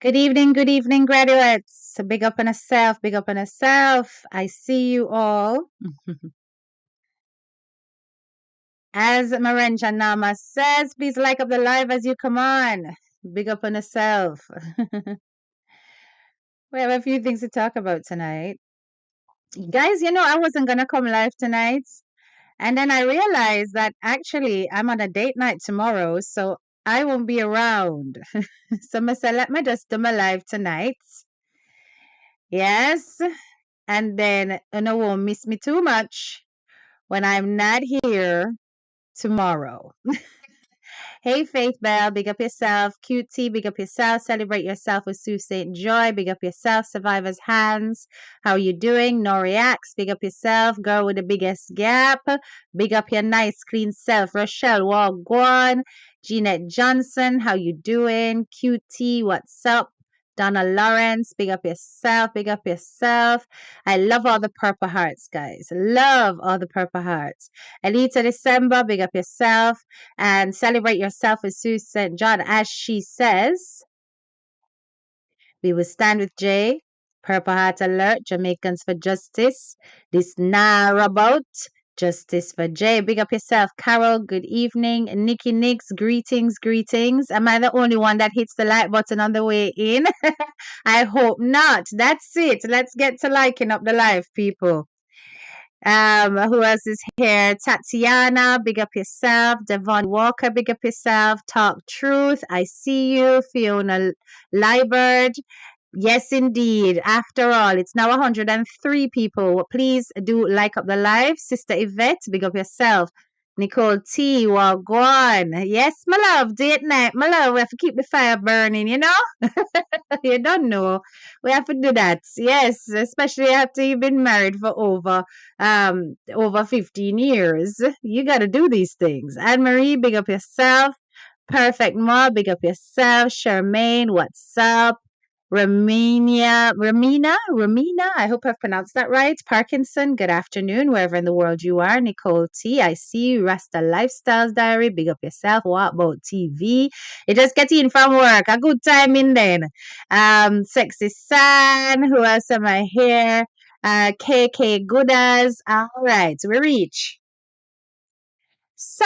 Good evening, graduates. Big up on yourself, big up on yourself. I see you all. As Marenja Nama says, please like up the live as you come on. Big up on yourself. We have a few things to talk about tonight. Guys, I wasn't going to come live tonight. And then I realized that actually I'm on a date night tomorrow, so I won't be around. So I said, let me just do my live tonight. Yes. And then you won't miss me too much when I'm not here tomorrow. Hey, Faith Bell, big up yourself. QT, big up yourself. Celebrate yourself with Sue St. Joy. Big up yourself. Survivor's Hands. How you doing? No reacts. Big up yourself. Girl with the biggest gap. Big up your nice, clean self. Rochelle Wagwan. Jeanette Johnson. How you doing? QT, what's up? Donna Lawrence, big up yourself, big up yourself. I love all the purple hearts, guys. Love all the purple hearts. Elita December, big up yourself and celebrate yourself with Sue St. John. As she says, we will stand with Jay. Purple Heart Alert, Jamaicans for Justice. This now about Justice for Jay. Big up yourself, Carol. Good evening. Nikki Nix, greetings, greetings. Am I the only one that hits the like button on the way in? I hope not. That's it. Let's get to liking up the live, people. Who else is here? Tatiana, big up yourself. Devon Walker, big up yourself. Talk Truth, I see you. Fiona Liebert, yes, indeed. After all, it's now 103 people. Please do like up the live. Sister Yvette, big up yourself. Nicole T, Wagwan. Yes, my love, date night. My love, we have to keep the fire burning, You don't know. We have to do that. Yes, especially after you've been married for over 15 years. You got to do these things. Anne Marie, big up yourself. Perfect Ma, big up yourself. Charmaine, what's up? Ramina, I hope I've pronounced that right. Parkinson, good afternoon, wherever in the world you are. Nicole T, I see you. Rasta Lifestyles Diary, big up yourself. What about TV? You just get in from work. A good time in then. Sexy San, who else am I here? KK Goodas. All right, we reach. So,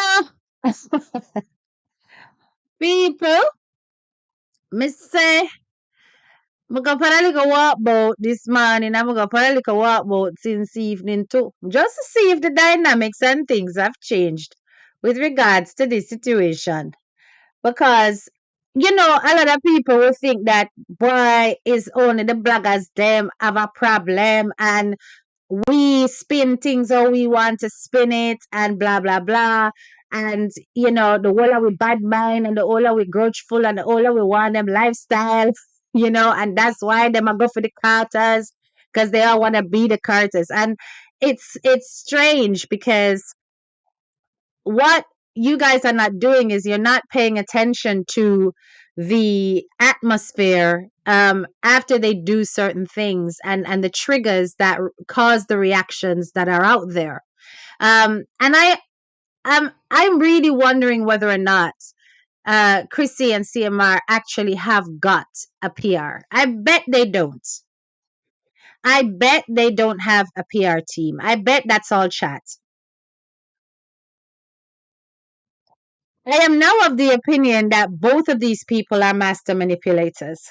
people, Miss say, I go for a little walk boat this morning. I'm going for a little walk boat since evening too. Just to see if the dynamics and things have changed with regards to this situation. Because, a lot of people will think that boy is only the bloggers them have a problem and we spin things how we want to spin it and blah blah blah. And the whole of we bad mind and the whole of we grudgeful and the whole of we want them lifestyle, and that's why them a go for the Carters because they all want to be the Carters. And it's strange because what you guys are not doing is you're not paying attention to the atmosphere after they do certain things and the triggers that cause the reactions that are out there. And I'm really wondering whether or not Chrissy and CMR actually have got a PR. I bet they don't. I bet they don't have a PR team. I bet that's all chat. I am now of the opinion that both of these people are master manipulators.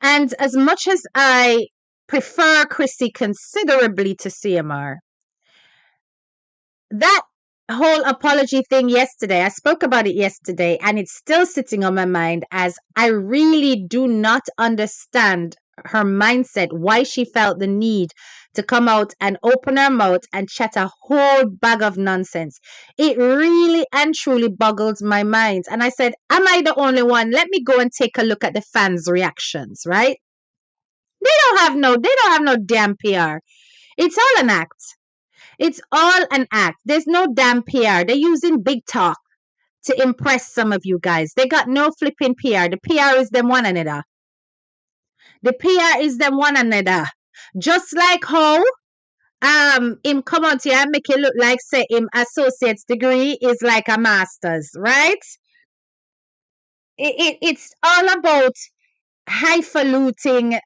And as much as I prefer Chrissy considerably to CMR, that whole apology thing yesterday, I spoke about it yesterday, and it's still sitting on my mind as I really do not understand her mindset, why she felt the need to come out and open her mouth and chat a whole bag of nonsense. It really and truly boggles my mind. And I said, am I the only one? Let me go and take a look at the fans' reactions, right? They don't have no damn PR. It's all an act. It's all an act. There's no damn PR. They're using big talk to impress some of you guys. They got no flipping PR. The PR is them one another. The PR is them one another. Just like how him come out here and make it look like say him associate's degree is like a master's, right? It's all about highfalutin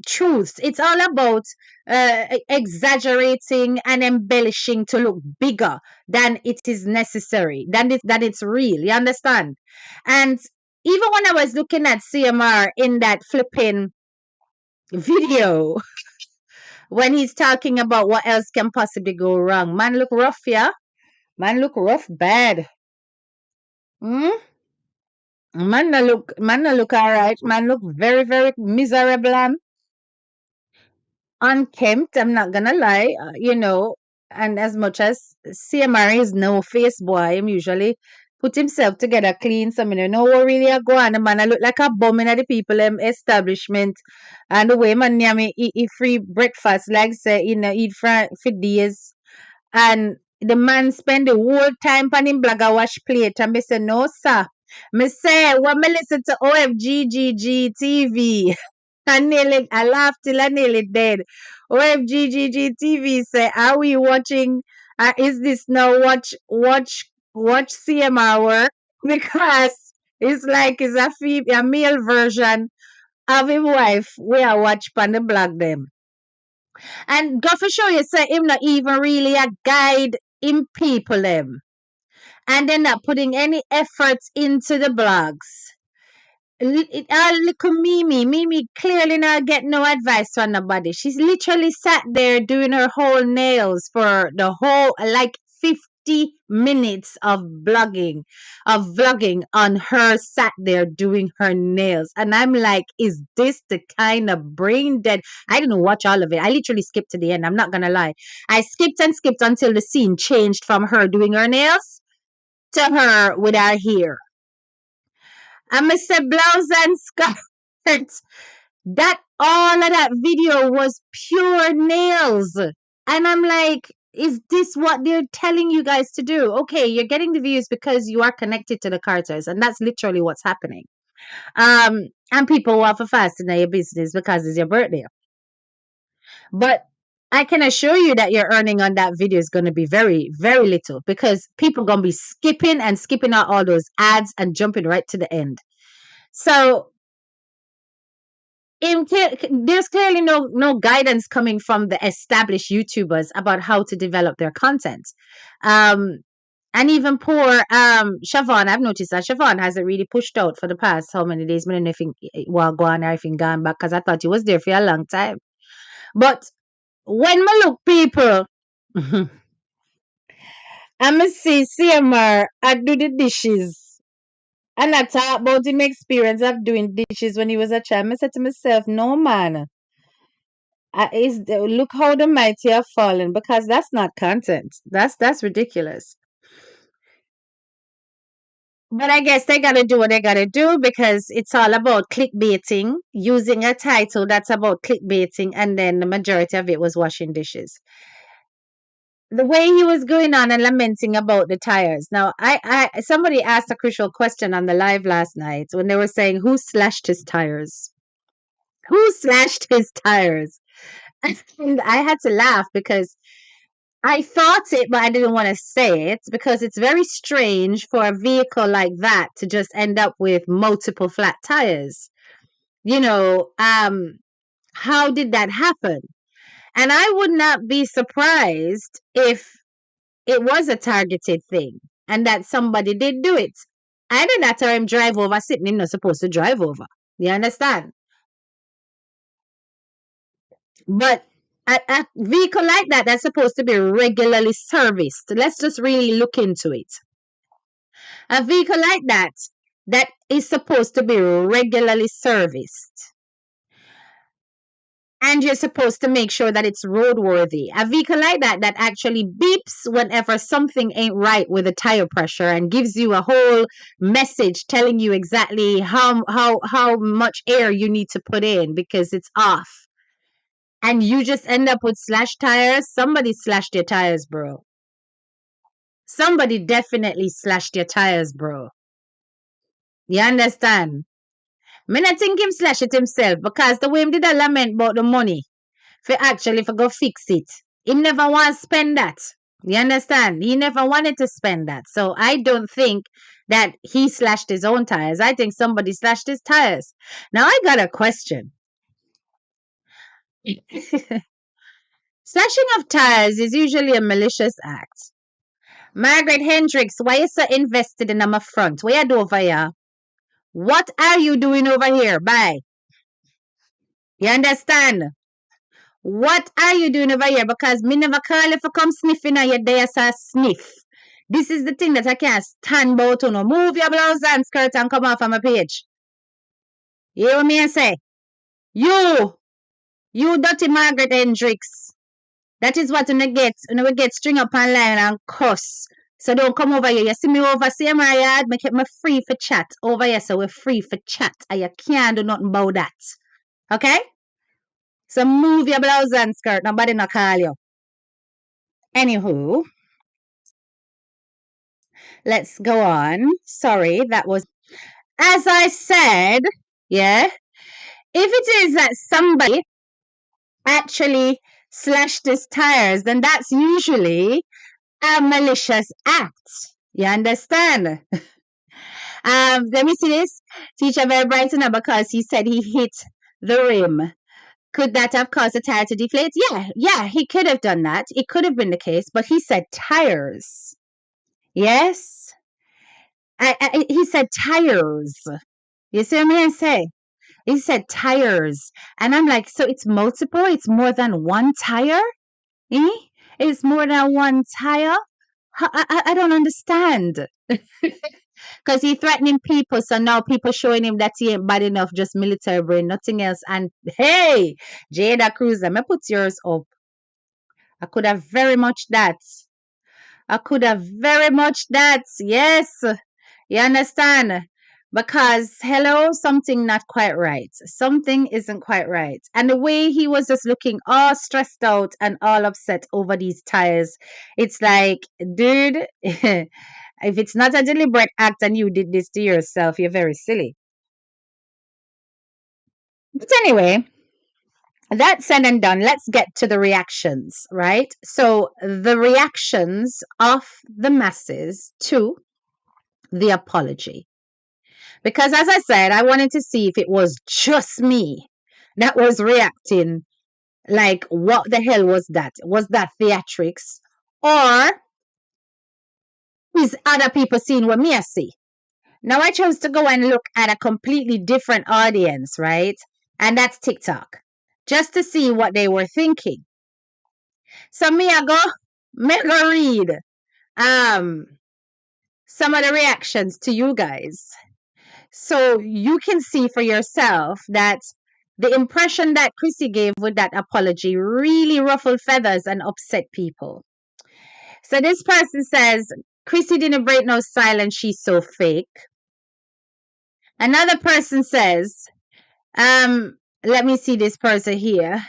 truths. It's all about exaggerating and embellishing to look bigger than it is necessary, than it's real. You understand? And even when I was looking at CMR in that flipping video, when he's talking about what else can possibly go wrong, man look rough, yeah. Man look rough, bad. Hmm? Man no look alright. Man look very, very miserable and unkempt. I'm not gonna lie, and as much as CMR is no face boy, him usually put himself together clean. So me no know what really a go on. The man I look like a bum in the people establishment, and the way man near me eat free breakfast like say eat for days. And the man spend the whole time on him blagger wash plate. And me say, no, sir. Me say, when me listen to OFGGG TV, I laughed till I nearly dead. OFGGG TV say, are we watching, is this now watch CMR work? Because it's like it's a male version of his wife. We are watch pan the blog them. And God for sure you say him not even really a guide in people them. And they're not putting any efforts into the blogs. Little Mimi clearly not get no advice from nobody. She's literally sat there doing her whole nails for the whole like 50 minutes of vlogging on her sat there doing her nails. And I'm like, is this the kind of brain dead? I didn't watch all of it. I literally skipped to the end. I'm not gonna lie. I skipped and skipped until the scene changed from her doing her nails to her with her hair. And I said blouse and skirt. That all of that video was pure nails. And I'm like, is this what they're telling you guys to do? Okay, you're getting the views because you are connected to the Carters, and that's literally what's happening. And people want to fast in your business because it's your birthday. But I can assure you that your earning on that video is going to be very, very little because people going to be skipping out all those ads and jumping right to the end. So there's clearly no guidance coming from the established YouTubers about how to develop their content. And even poor Siobhan, I've noticed that Siobhan hasn't really pushed out for the past how many days. I don't know if he well gone or if he gone back because I thought he was there for a long time. But when I look people, I'm see CMR, I do the dishes. And I talk about him experience of doing dishes when he was a child. I said to myself, no man. Look how the mighty have fallen because that's not content. That's ridiculous. But I guess they gotta do what they gotta do because it's all about clickbaiting, using a title that's about clickbaiting, and then the majority of it was washing dishes. The way he was going on and lamenting about the tires. Now, somebody asked a crucial question on the live last night when they were saying who slashed his tires. Who slashed his tires? And I had to laugh because I thought it, but I didn't want to say it because it's very strange for a vehicle like that to just end up with multiple flat tires. How did that happen? And I would not be surprised if it was a targeted thing and that somebody did do it. Either that or him drive over sitting him not supposed to drive over. You understand? But a vehicle like that that's supposed to be regularly serviced. Let's just really look into it. A vehicle like that is supposed to be regularly serviced. And you're supposed to make sure that it's roadworthy. A vehicle like that actually beeps whenever something ain't right with the tire pressure and gives you a whole message telling you exactly how much air you need to put in because it's off. And you just end up with slashed tires. Somebody slashed your tires, bro. Somebody definitely slashed your tires, bro. You understand? Me not think him slash it himself because the way him did a lament about the money for go fix it. He never want to spend that. You understand? He never wanted to spend that. So I don't think that he slashed his own tires. I think somebody slashed his tires. Now I got a question. Slashing of tires is usually a malicious act. Margaret Hendricks, why you so invested in my front? What you do over here? What are you doing over here? Bye. You understand? What are you doing over here? Because me never call you for come sniffing and you're there so sniff. This is the thing that I can't stand about to no. Move your blouse and skirt and come off of my page. You hear me I say? You dirty Margaret Hendricks. That is what you get. You get string up online and cuss. So don't come over here. You see me over CMR yard, make it me free for chat. Over here, so we're free for chat. And you can't do nothing about that. Okay? So move your blouse and skirt. Nobody not call you. Anywho, let's go on. Sorry, that was as I said, yeah. If it is that somebody actually slashed his tires, then that's usually a malicious act. You understand? Let me see this. Teacher very brighten up because he said he hit the rim. Could that have caused the tire to deflate? Yeah, he could have done that. It could have been the case, but he said tires. Yes? He said tires. You see what I say? He said tires. And I'm like, so it's multiple? It's more than one tire? Eh? It's more than one tire? I don't understand. Because he threatening people, so now people showing him that he ain't bad enough, just military brain, nothing else. And hey, Jada Cruz, let me put yours up. I could have very much that. I could have very much that. Yes. You understand? Because, hello, something not quite right. Something isn't quite right. And the way he was just looking all stressed out and all upset over these tires, it's like, dude, if it's not a deliberate act and you did this to yourself, you're very silly. But anyway, that said and done, let's get to the reactions, right? So, the reactions of the masses to the apology. Because as I said, I wanted to see if it was just me that was reacting like, what the hell was that? Was that theatrics? Or is other people seeing what me I see? Now I chose to go and look at a completely different audience, right? And that's TikTok. Just to see what they were thinking. So me I go read some of the reactions to you guys. So you can see for yourself that the impression that Chrissy gave with that apology really ruffled feathers and upset people. So this person says, Chrissy didn't break no silence, she's so fake. Another person says, let me see this person here.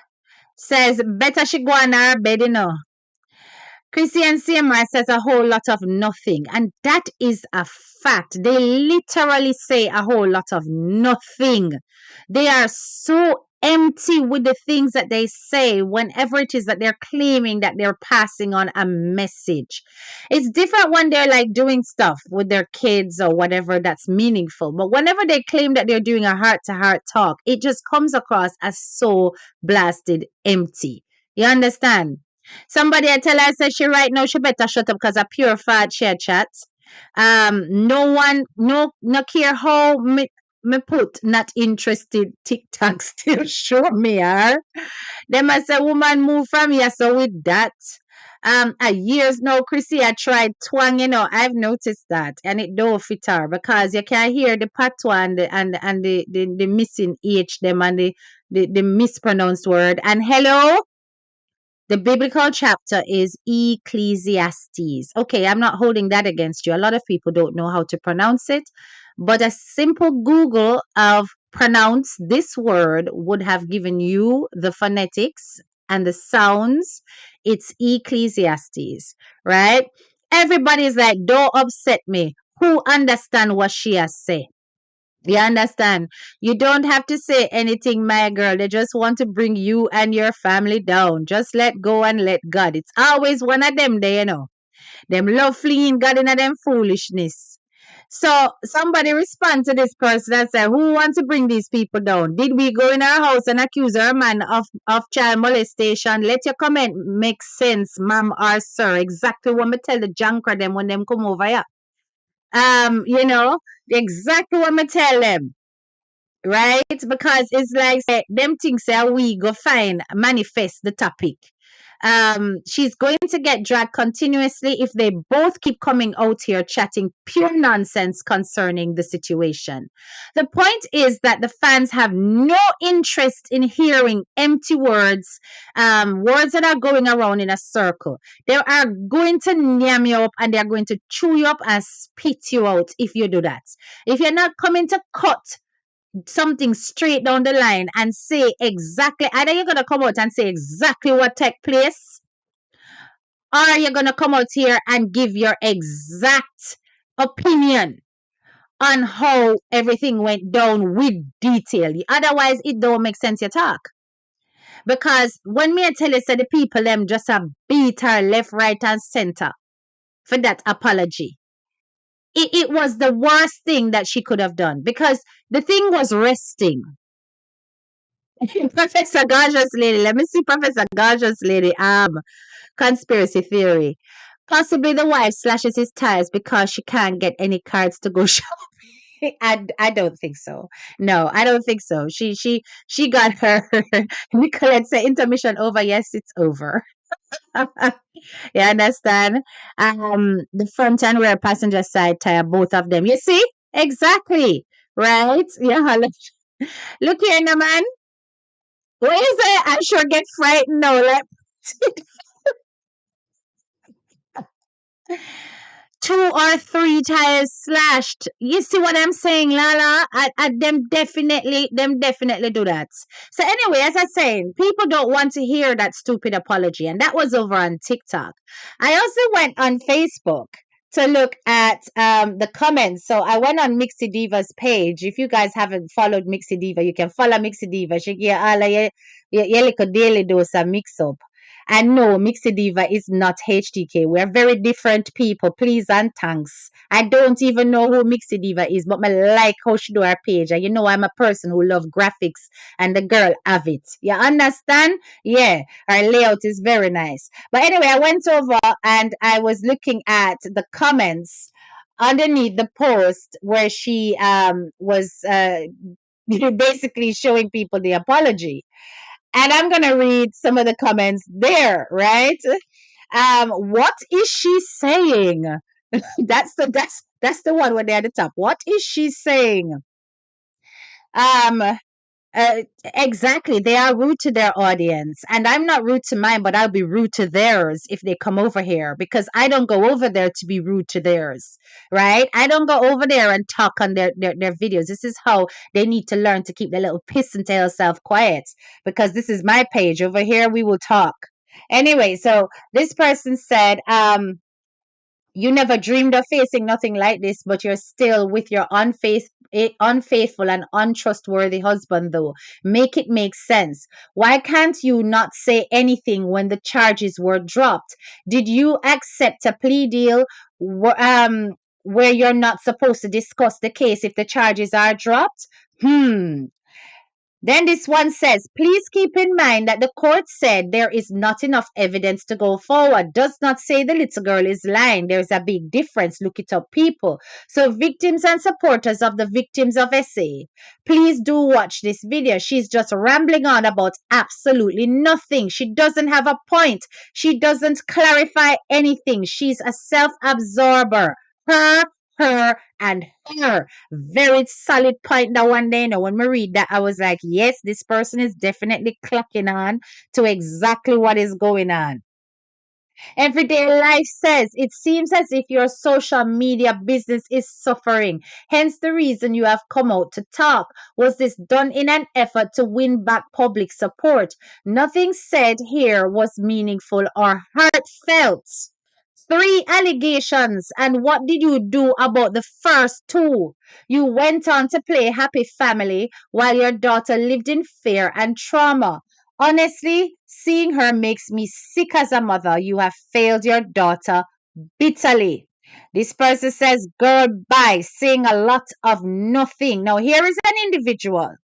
Says, better she go on her bed, you know. Chrissy and CMR says a whole lot of nothing. And that is a fact. They literally say a whole lot of nothing. They are so empty with the things that they say whenever it is that they're claiming that they're passing on a message. It's different when they're like doing stuff with their kids or whatever that's meaningful. But whenever they claim that they're doing a heart-to-heart talk, it just comes across as so blasted empty. You understand? Somebody I tell her, I said she right now she better shut up because a pure fat share chat. No one, no care how me put not interested TikTok still show me her. Them I say woman move from here so with that. A years now, Chrissy, I tried twang, I've noticed that, and it don't fit her because you can hear the patois and the missing H them and the mispronounced word. And hello, the biblical chapter is Ecclesiastes. Okay, I'm not holding that against you. A lot of people don't know how to pronounce it, but a simple Google of pronounce this word would have given you the phonetics and the sounds. It's Ecclesiastes, right? Everybody's like, don't upset me. Who understand what she has said? You understand? You don't have to say anything, my girl. They just want to bring you and your family down. Just let go and let God. It's always one of them there, Them love fleeing God in them foolishness. So somebody respond to this person and say, who wants to bring these people down? Did we go in our house and accuse our man of child molestation? Let your comment make sense, ma'am or sir. Exactly what me tell the junker them when them come over here. You know, exactly what me tell them. Right? Because it's like say, them things say we go find manifest the topic. She's going to get dragged continuously if they both keep coming out here chatting pure nonsense concerning the situation. The point is that the fans have no interest in hearing empty words, words that are going around in a circle. They are going to yam you up and they're going to chew you up and spit you out if you do that. If you're not coming to cut something straight down the line and say exactly, either you're going to come out and say exactly what took place, or you're going to come out here and give your exact opinion on how everything went down with detail. Otherwise, it don't make sense you talk. Because when me I tell you, say the people them just have beat her left, right, and center for that apology. It was the worst thing that she could have done because the thing was resting. Professor Gorgeous Lady. Let me see Professor Gorgeous Lady. Conspiracy theory. Possibly the wife slashes his tires because she can't get any cards to go shopping. I don't think so. No, I don't think so. She got her Nicolette say intermission over. Yes, it's over. You understand? The front and rear passenger side tire, both of them. You see? Exactly. Right? Yeah. Look here, no man. What is it? I sure get frightened now. Like two or three tires slashed. You see what I'm saying, Lala? Them definitely do that. So anyway, as I saying, people don't want to hear that stupid apology, and that was over on TikTok. I also went on Facebook to look at the comments. So I went on Mixie Diva's page. If you guys haven't followed Mixie Diva, you can follow Mixie Diva. She get all of your little daily dose of mix up. And no, Mixie Diva is not HTK. We're very different people. Please and thanks. I don't even know who Mixie Diva is, but I like how she do her page. And you know I'm a person who love graphics and the girl have it. You understand? Yeah, her layout is very nice. But anyway, I went over and I was looking at the comments underneath the post where she was basically showing people the apology. And I'm gonna read some of the comments there, right? What is she saying? That's the one when they're at the top. What is she saying? Um, exactly. They are rude to their audience. And I'm not rude to mine, but I'll be rude to theirs if they come over here because I don't go over there to be rude to theirs, right? I don't go over there and talk on their videos. This is how they need to learn to keep their little piss and tail self quiet because this is my page. Over here, we will talk. Anyway, so this person said, you never dreamed of facing nothing like this, but you're still with your unfaithful and untrustworthy husband, though. Make it make sense. Why can't you not say anything when the charges were dropped? Did you accept a plea deal where you're not supposed to discuss the case if the charges are dropped? Then this one says, please keep in mind that the court said there is not enough evidence to go forward. Does not say the little girl is lying. There's a big difference. Look it up, people. So victims and supporters of the victims of SA, please do watch this video. She's just rambling on about absolutely nothing. She doesn't have a point. She doesn't clarify anything. She's a self-absorber. Her, and her. Very solid point that one day. When we read that, I was like, yes, this person is definitely clocking on to exactly what is going on. Everyday life says it seems as if your social media business is suffering. Hence the reason you have come out to talk. Was this done in an effort to win back public support? Nothing said here was meaningful or heartfelt. Three allegations. And what did you do about the first two? You went on to play happy family while your daughter lived in fear and trauma. Honestly, seeing her makes me sick as a mother. You have failed your daughter bitterly. This person says, girl, bye, saying a lot of nothing. Now, here is an individual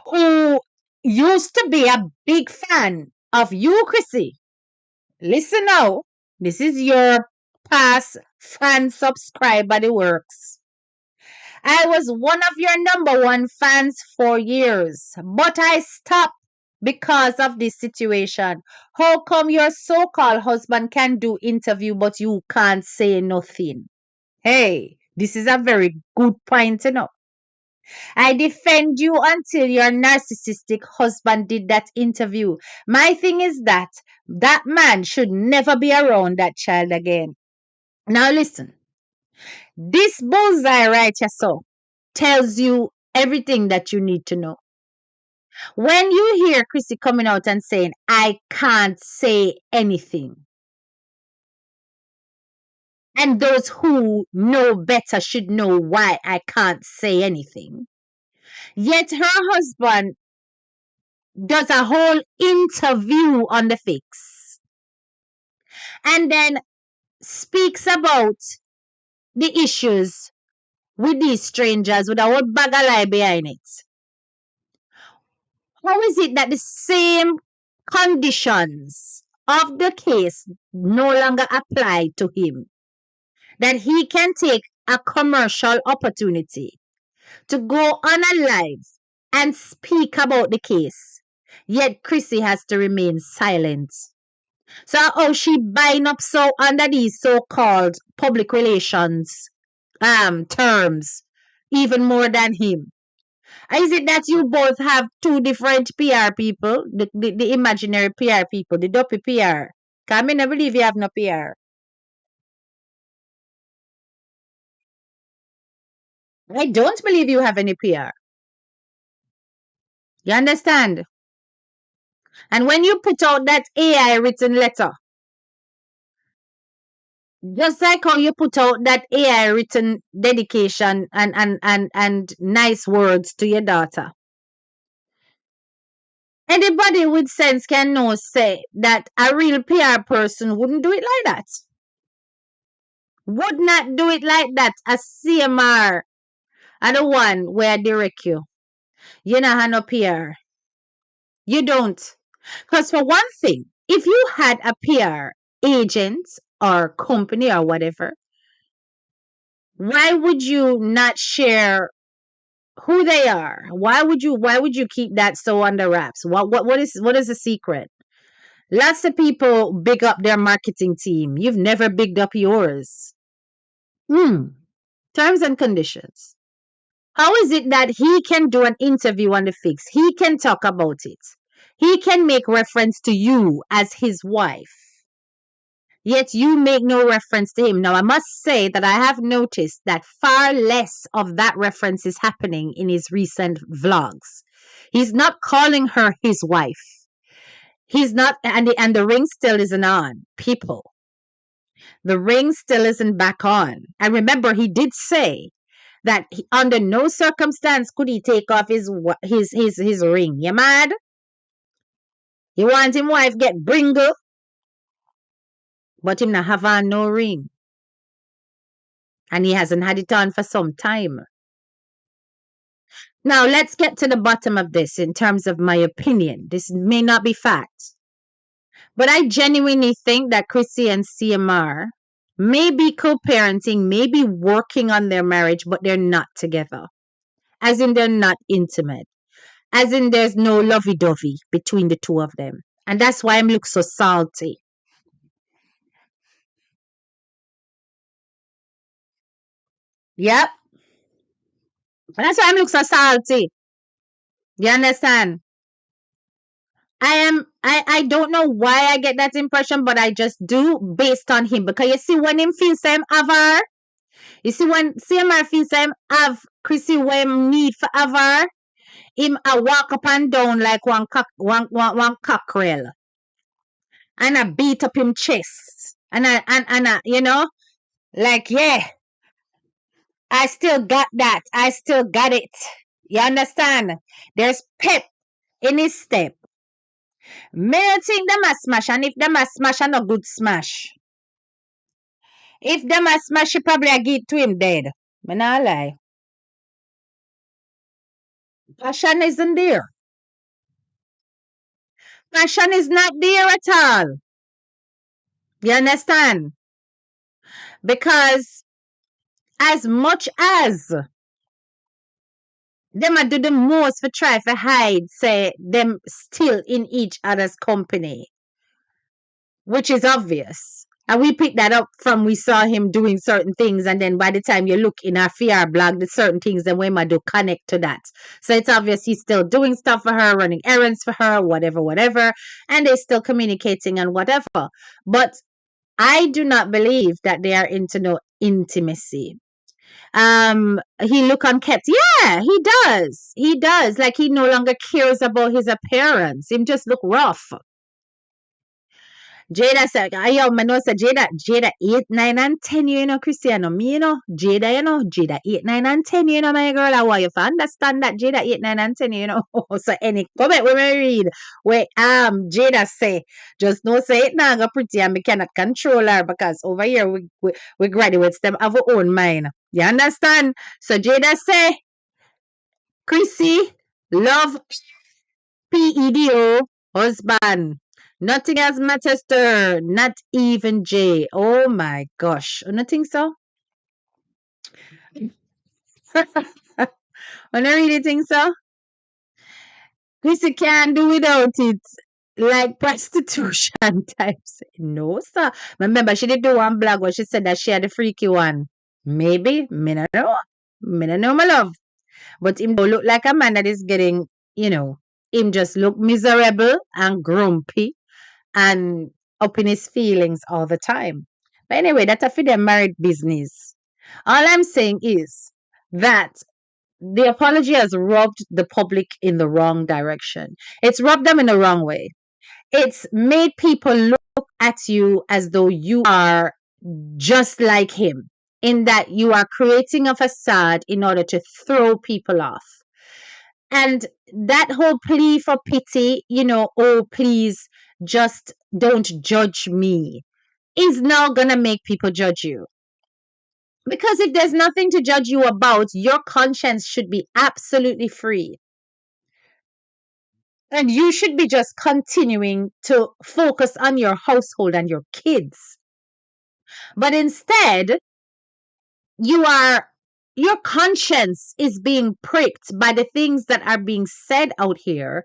who used to be a big fan of you, Chrissy. Listen now. This is your past fan subscriber, the works. I was one of your number one fans for years, but I stopped because of this situation. How come your so-called husband can do interview, but you can't say nothing? Hey, this is a very good point to know. I defend you until your narcissistic husband did that interview. My thing is that that man should never be around that child again. Now listen, this bullseye right here so tells you everything that you need to know. When you hear Chrissy coming out and saying, I can't say anything, and those who know better should know why I can't say anything, yet her husband does a whole interview on the fix and then speaks about the issues with these strangers with a whole bag of lie behind it. How is it that the same conditions of the case no longer apply to him? That he can take a commercial opportunity to go on a live and speak about the case, yet Chrissy has to remain silent. So how she buying up so under these so-called public relations terms even more than him? Is it that you both have two different PR people, the imaginary PR people, the dopey PR? Cause I never believe you have no PR. I don't believe you have any PR. You understand? And when you put out that AI written letter, just like how you put out that AI written dedication and nice words to your daughter, anybody with sense can know say that a real PR person wouldn't do it like that. Would not do it like that. A CMR are the one where I direct you. You know have no PR. You don't. Because for one thing, if you had a PR agent or company or whatever, why would you not share who they are? Why would you keep that so under wraps? What is the secret? Lots of people big up their marketing team. You've never bigged up yours. Terms and conditions. How is it that he can do an interview on the fix? He can talk about it. He can make reference to you as his wife. Yet you make no reference to him. Now, I must say that I have noticed that far less of that reference is happening in his recent vlogs. He's not calling her his wife. He's not, and the ring still isn't on. People, the ring still isn't back on. And remember, he did say that under no circumstance could he take off his ring. You mad? He want him wife get bringle, but him not have on no ring. And he hasn't had it on for some time. Now let's get to the bottom of this in terms of my opinion. This may not be fact. But I genuinely think that Chrissy and CMR may be co-parenting, may be working on their marriage, but they're not together. As in they're not intimate. As in there's no lovey-dovey between the two of them. And that's why I'm look so salty. Yep. And that's why I'm look so salty. You understand? I don't know why I get that impression, but I just do based on him. Because you see when him feels him have her, you see when CMR feels him have Chrissy when him need for have her, him a walk up and down like one cockerel. And I beat up him chest. And I like yeah, I still got that. I still got it. You understand? There's pep in his step. Me think them a smash, and if them a smash, and a good smash. If them a smash, she probably a give to him dead. Me not lie. Passion isn't there. Passion is not there at all. You understand? Because as much as them a do the most for try to hide, say them still in each other's company, which is obvious. And we picked that up from we saw him doing certain things, and then by the time you look in our FR blog, the certain things that we might do connect to that. So it's obvious he's still doing stuff for her, running errands for her, whatever, whatever, and they're still communicating and whatever. But I do not believe that they are into no intimacy. He look unkept. Yeah, he does, like he no longer cares about his appearance. Him just look rough. Jada said, ayaw, man know say Jada 8, 9, and 10, you know, Christiano. Me, Jada 8, 9, and 10, you know, my girl. I want you to understand that Jada 8, 9, and 10, you know. So any comment when we read where Jada say, just know say it now go pretty and we cannot control her because over here we graduates them have our own mind. You understand? So Jada say, Chrissy, love PEDO, husband. Nothing else matters to her, not even Jay. Oh my gosh. You don't think so? I don't really think so. Chrissy can't do without it. Like prostitution types. No, sir. Remember, she did do one blog where she said that she had a freaky one. Maybe. Me no know. Me no know, my love. But him don't look like a man that is getting, him just look miserable and grumpy and up in his feelings all the time. But anyway, that's a for their married business. All I'm saying is that the apology has rubbed the public in the wrong direction. It's rubbed them in the wrong way. It's made people look at you as though you are just like him, in that you are creating a facade in order to throw people off. And that whole plea for pity, oh, please just don't judge me, is now going to make people judge you. Because if there's nothing to judge you about, your conscience should be absolutely free. And you should be just continuing to focus on your household and your kids. But instead, your conscience is being pricked by the things that are being said out here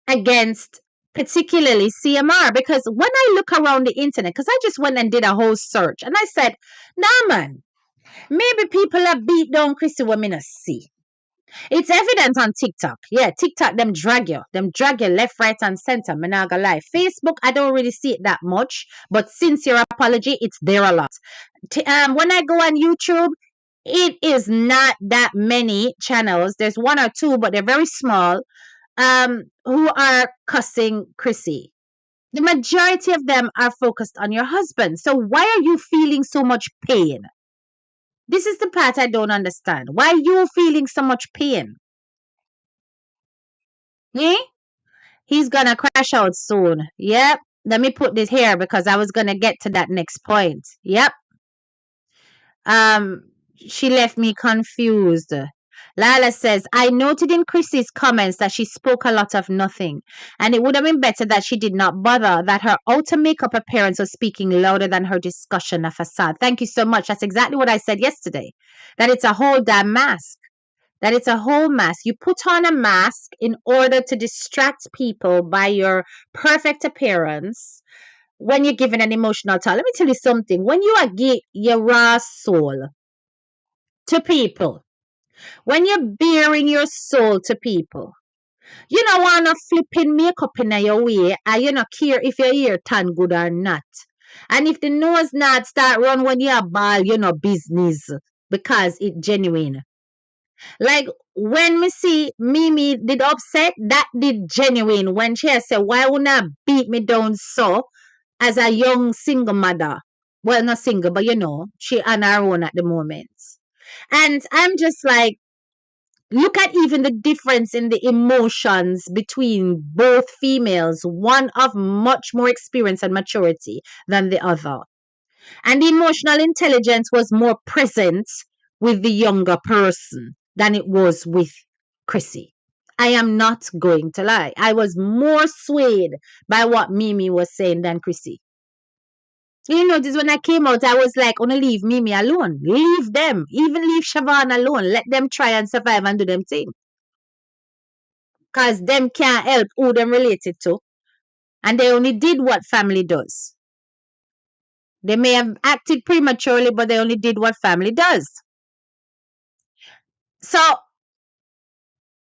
against particularly CMR. Because when I look around the internet, because I just went and did a whole search and I said, nah man, maybe people have beat down Chrissy women see. It's evident on TikTok. Yeah, TikTok, them drag you left, right, and center. I'm not gonna lie. Facebook, I don't really see it that much, but sincere apology, it's there a lot. When I go on YouTube, it is not that many channels. There's one or two, but they're very small. Who are cussing Chrissy. The majority of them are focused on your husband. So why are you feeling so much pain? This is the part I don't understand. Why are you feeling so much pain? Eh? He's gonna crash out soon. Yep. Let me put this here because I was gonna get to that next point. Yep. She left me confused. Lala says, I noted in Chrissy's comments that she spoke a lot of nothing, and it would have been better that she did not bother, that her outer makeup appearance was speaking louder than her discussion of facade. Thank you so much. That's exactly what I said yesterday, that it's a whole damn mask. That it's a whole mask. You put on a mask in order to distract people by your perfect appearance when you're giving an emotional talk. Let me tell you something. When you are give your raw soul to people, when you're bearing your soul to people, you don't want to flipping makeup in your way, and you don't care if your hair tan good or not. And if the nose not start run when you're ball, you know business because it genuine. Like when me see Mimi did upset, that did genuine when she said, why would not beat me down so as a young single mother? Well, not single, but she on her own at the moment. And I'm just like, look at even the difference in the emotions between both females, one of much more experience and maturity than the other. And the emotional intelligence was more present with the younger person than it was with Chrissy. I am not going to lie. I was more swayed by what Mimi was saying than Chrissy. You notice when I came out, I was like, "Gonna leave Mimi alone. Leave them. Even leave Siobhan alone. Let them try and survive and do them thing. Because them can't help who them related to. And they only did what family does. They may have acted prematurely, but they only did what family does. So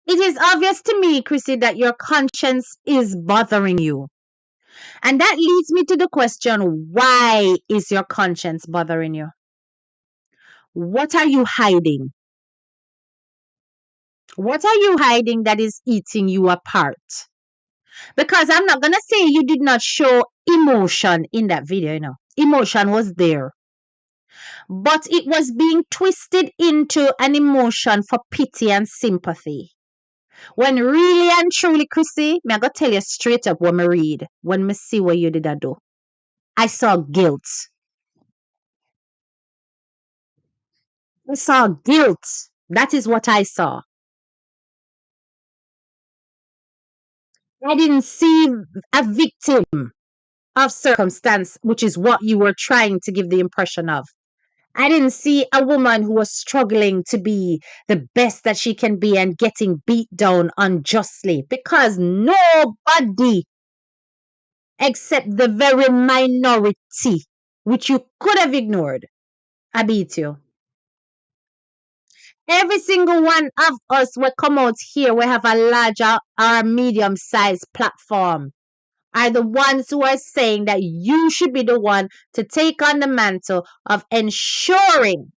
it is obvious to me, Chrissy, that your conscience is bothering you. And that leads me to the question, why is your conscience bothering you? What are you hiding? What are you hiding that is eating you apart? Because I'm not going to say you did not show emotion in that video, you know. Emotion was there. But it was being twisted into an emotion for pity and sympathy. When really and truly, Chrissy, me I go tell you straight up what me read, when me see what you did a do. I saw guilt. I saw guilt. That is what I saw. I didn't see a victim of circumstance, which is what you were trying to give the impression of. I didn't see a woman who was struggling to be the best that she can be and getting beat down unjustly because nobody except the very minority, which you could have ignored, I beat you. Every single one of us will come out here, we have a larger or medium sized platform, are the ones who are saying that you should be the one to take on the mantle of ensuring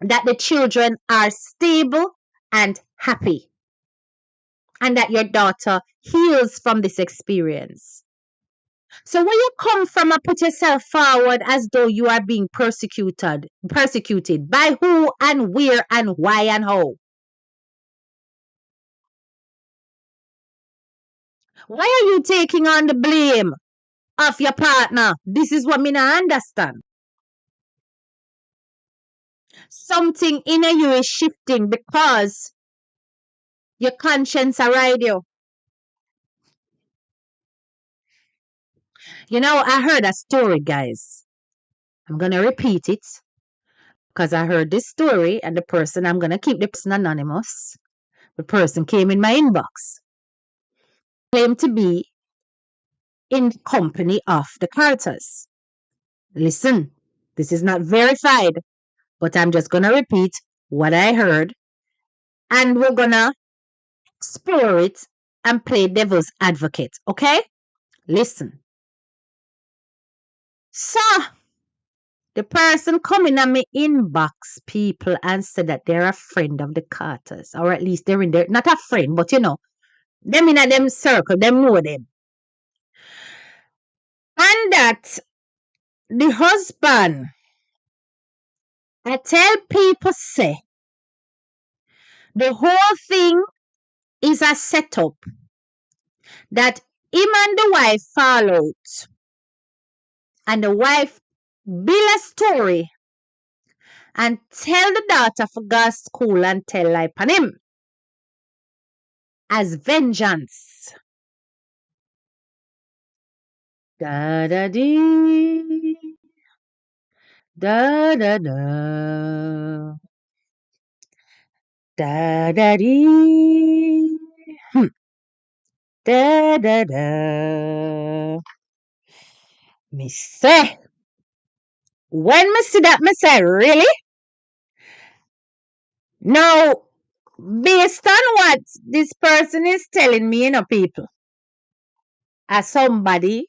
that the children are stable and happy and that your daughter heals from this experience. So when you come from and put yourself forward as though you are being persecuted by who and where and why and how? Why are you taking on the blame of your partner? This is what me not understand. Something in you is shifting because your conscience ride you. You know, I heard a story, guys. I'm gonna repeat it because I heard this story, and I'm gonna keep the person anonymous. The person came in my inbox, claimed to be in the company of the Carters. Listen, this is not verified, but I'm just gonna repeat what I heard, and we're gonna explore it and play devil's advocate, okay? Listen. So, the person coming on my inbox, people, and said that they're a friend of the Carters, or at least they're in there, not a friend, but you know, them in a them circle, them know them. And that the husband, I tell people say, the whole thing is a setup that him and the wife fall out, and the wife build a story and tell the daughter for go to school and tell lie on him as vengeance. Da da dee, da da da, da da dee, da da da. Me say, when me see that, me say, really? Now, based on what this person is telling me, you know, people, as somebody,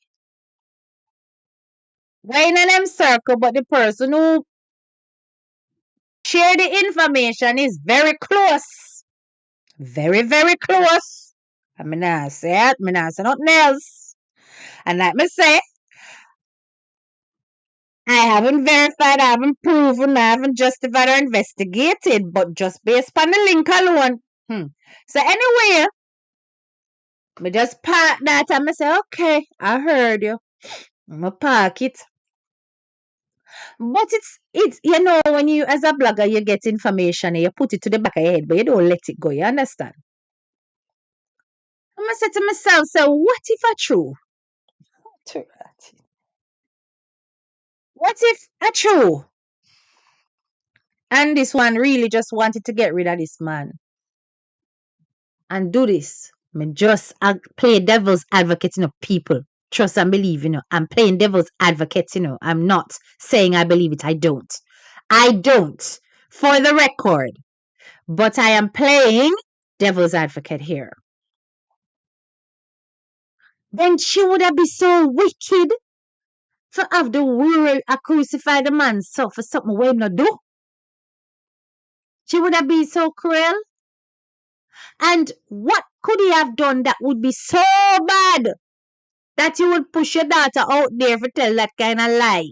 we're in them circle, but the person who share the information is very close. Very, very close. I mean, I say it, I mean, I say nothing else. And let me say, I haven't verified, I haven't proven, I haven't justified or investigated, but just based on the link alone. So anyway, me just park that and I say, okay, I heard you. I'm gonna park it. But it's when you as a blogger you get information and you put it to the back of your head, but you don't let it go. You understand? I'm gonna say to myself, so what if I true? What if I true? And this one really just wanted to get rid of this man and do this. I mean, just play devil's advocate, people. Trust and believe, I'm playing devil's advocate, I'm not saying I believe it. I don't. I don't. For the record. But I am playing devil's advocate here. Then she would have been so wicked for have the world a crucify the man so for something we not do. She would have been so cruel. And what could he have done that would be so bad that you would push your daughter out there for tell that kind of lie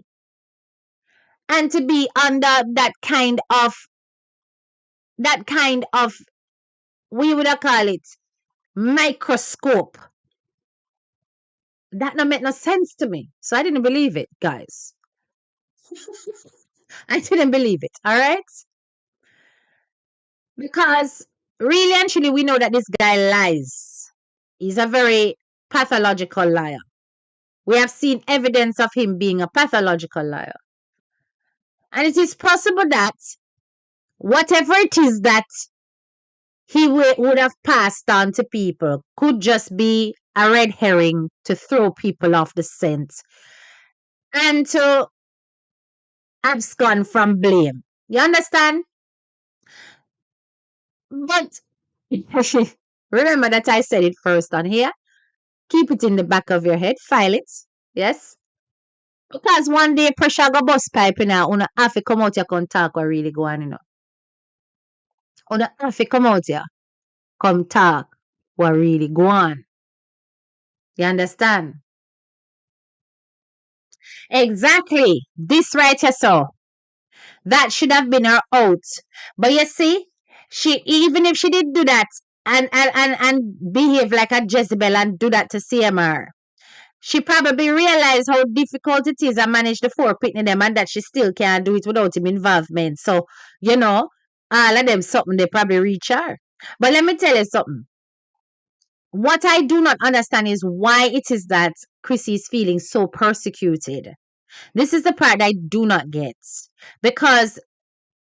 and to be under that kind of we would have call it microscope. That don't make no sense to me. So I didn't believe it, guys. I didn't believe it. All right. Because really and truly, we know that this guy lies. He's a very pathological liar. We have seen evidence of him being a pathological liar. And it is possible that whatever it is that he would have passed on to people could just be a red herring to throw people off the scent and to abscond from blame. You understand? But remember that I said it first on here. Keep it in the back of your head. File it. Yes? Because one day pressure go bust pipe now. Una have to come out here come talk what really go on. Una have to come out here. Come talk what really go on. You understand? Exactly. This right here, so. That should have been her out. But you see, she even if she did do that and behave like a Jezebel and do that to CMR, she probably realized how difficult it is to manage the four pitney them and that she still can't do it without him involvement. So, all of them something they probably reach her. But let me tell you something. What I do not understand is why it is that Chrissy is feeling so persecuted. This is the part I do not get. Because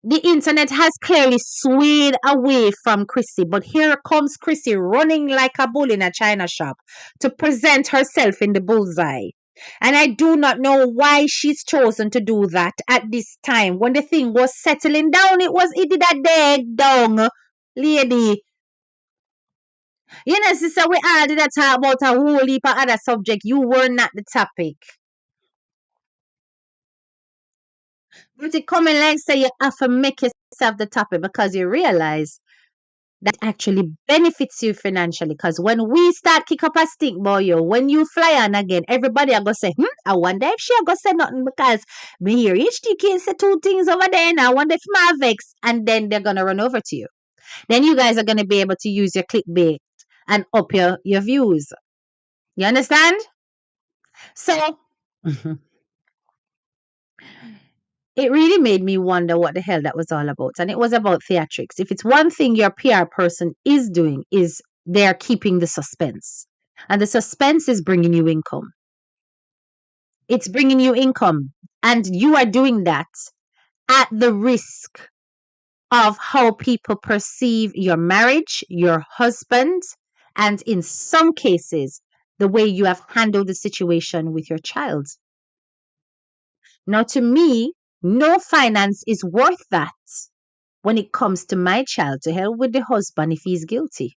the internet has clearly swayed away from Chrissy, but here comes Chrissy running like a bull in a china shop to present herself in the bullseye. And I do not know why she's chosen to do that at this time when the thing was settling down. It did a dead down, lady. Sister, we all did a talk about a whole heap of other subject. You were not the topic. But it coming like say you have to make yourself the topic because you realize that actually benefits you financially. Because when we start kick up a stink boy, when you fly on again, everybody are gonna say, I wonder if she are gonna say nothing because me hear HTK say two things over there and I wonder if my vex, and then they're gonna run over to you. Then you guys are gonna be able to use your clickbait and up your views. You understand? So it really made me wonder what the hell that was all about. And it was about theatrics. If it's one thing your PR person is doing, is they're keeping the suspense. And the suspense is bringing you income. It's bringing you income. And you are doing that at the risk of how people perceive your marriage, your husband, and in some cases, the way you have handled the situation with your child. Now, to me, no finance is worth that when it comes to my child. To hell with the husband if he's guilty.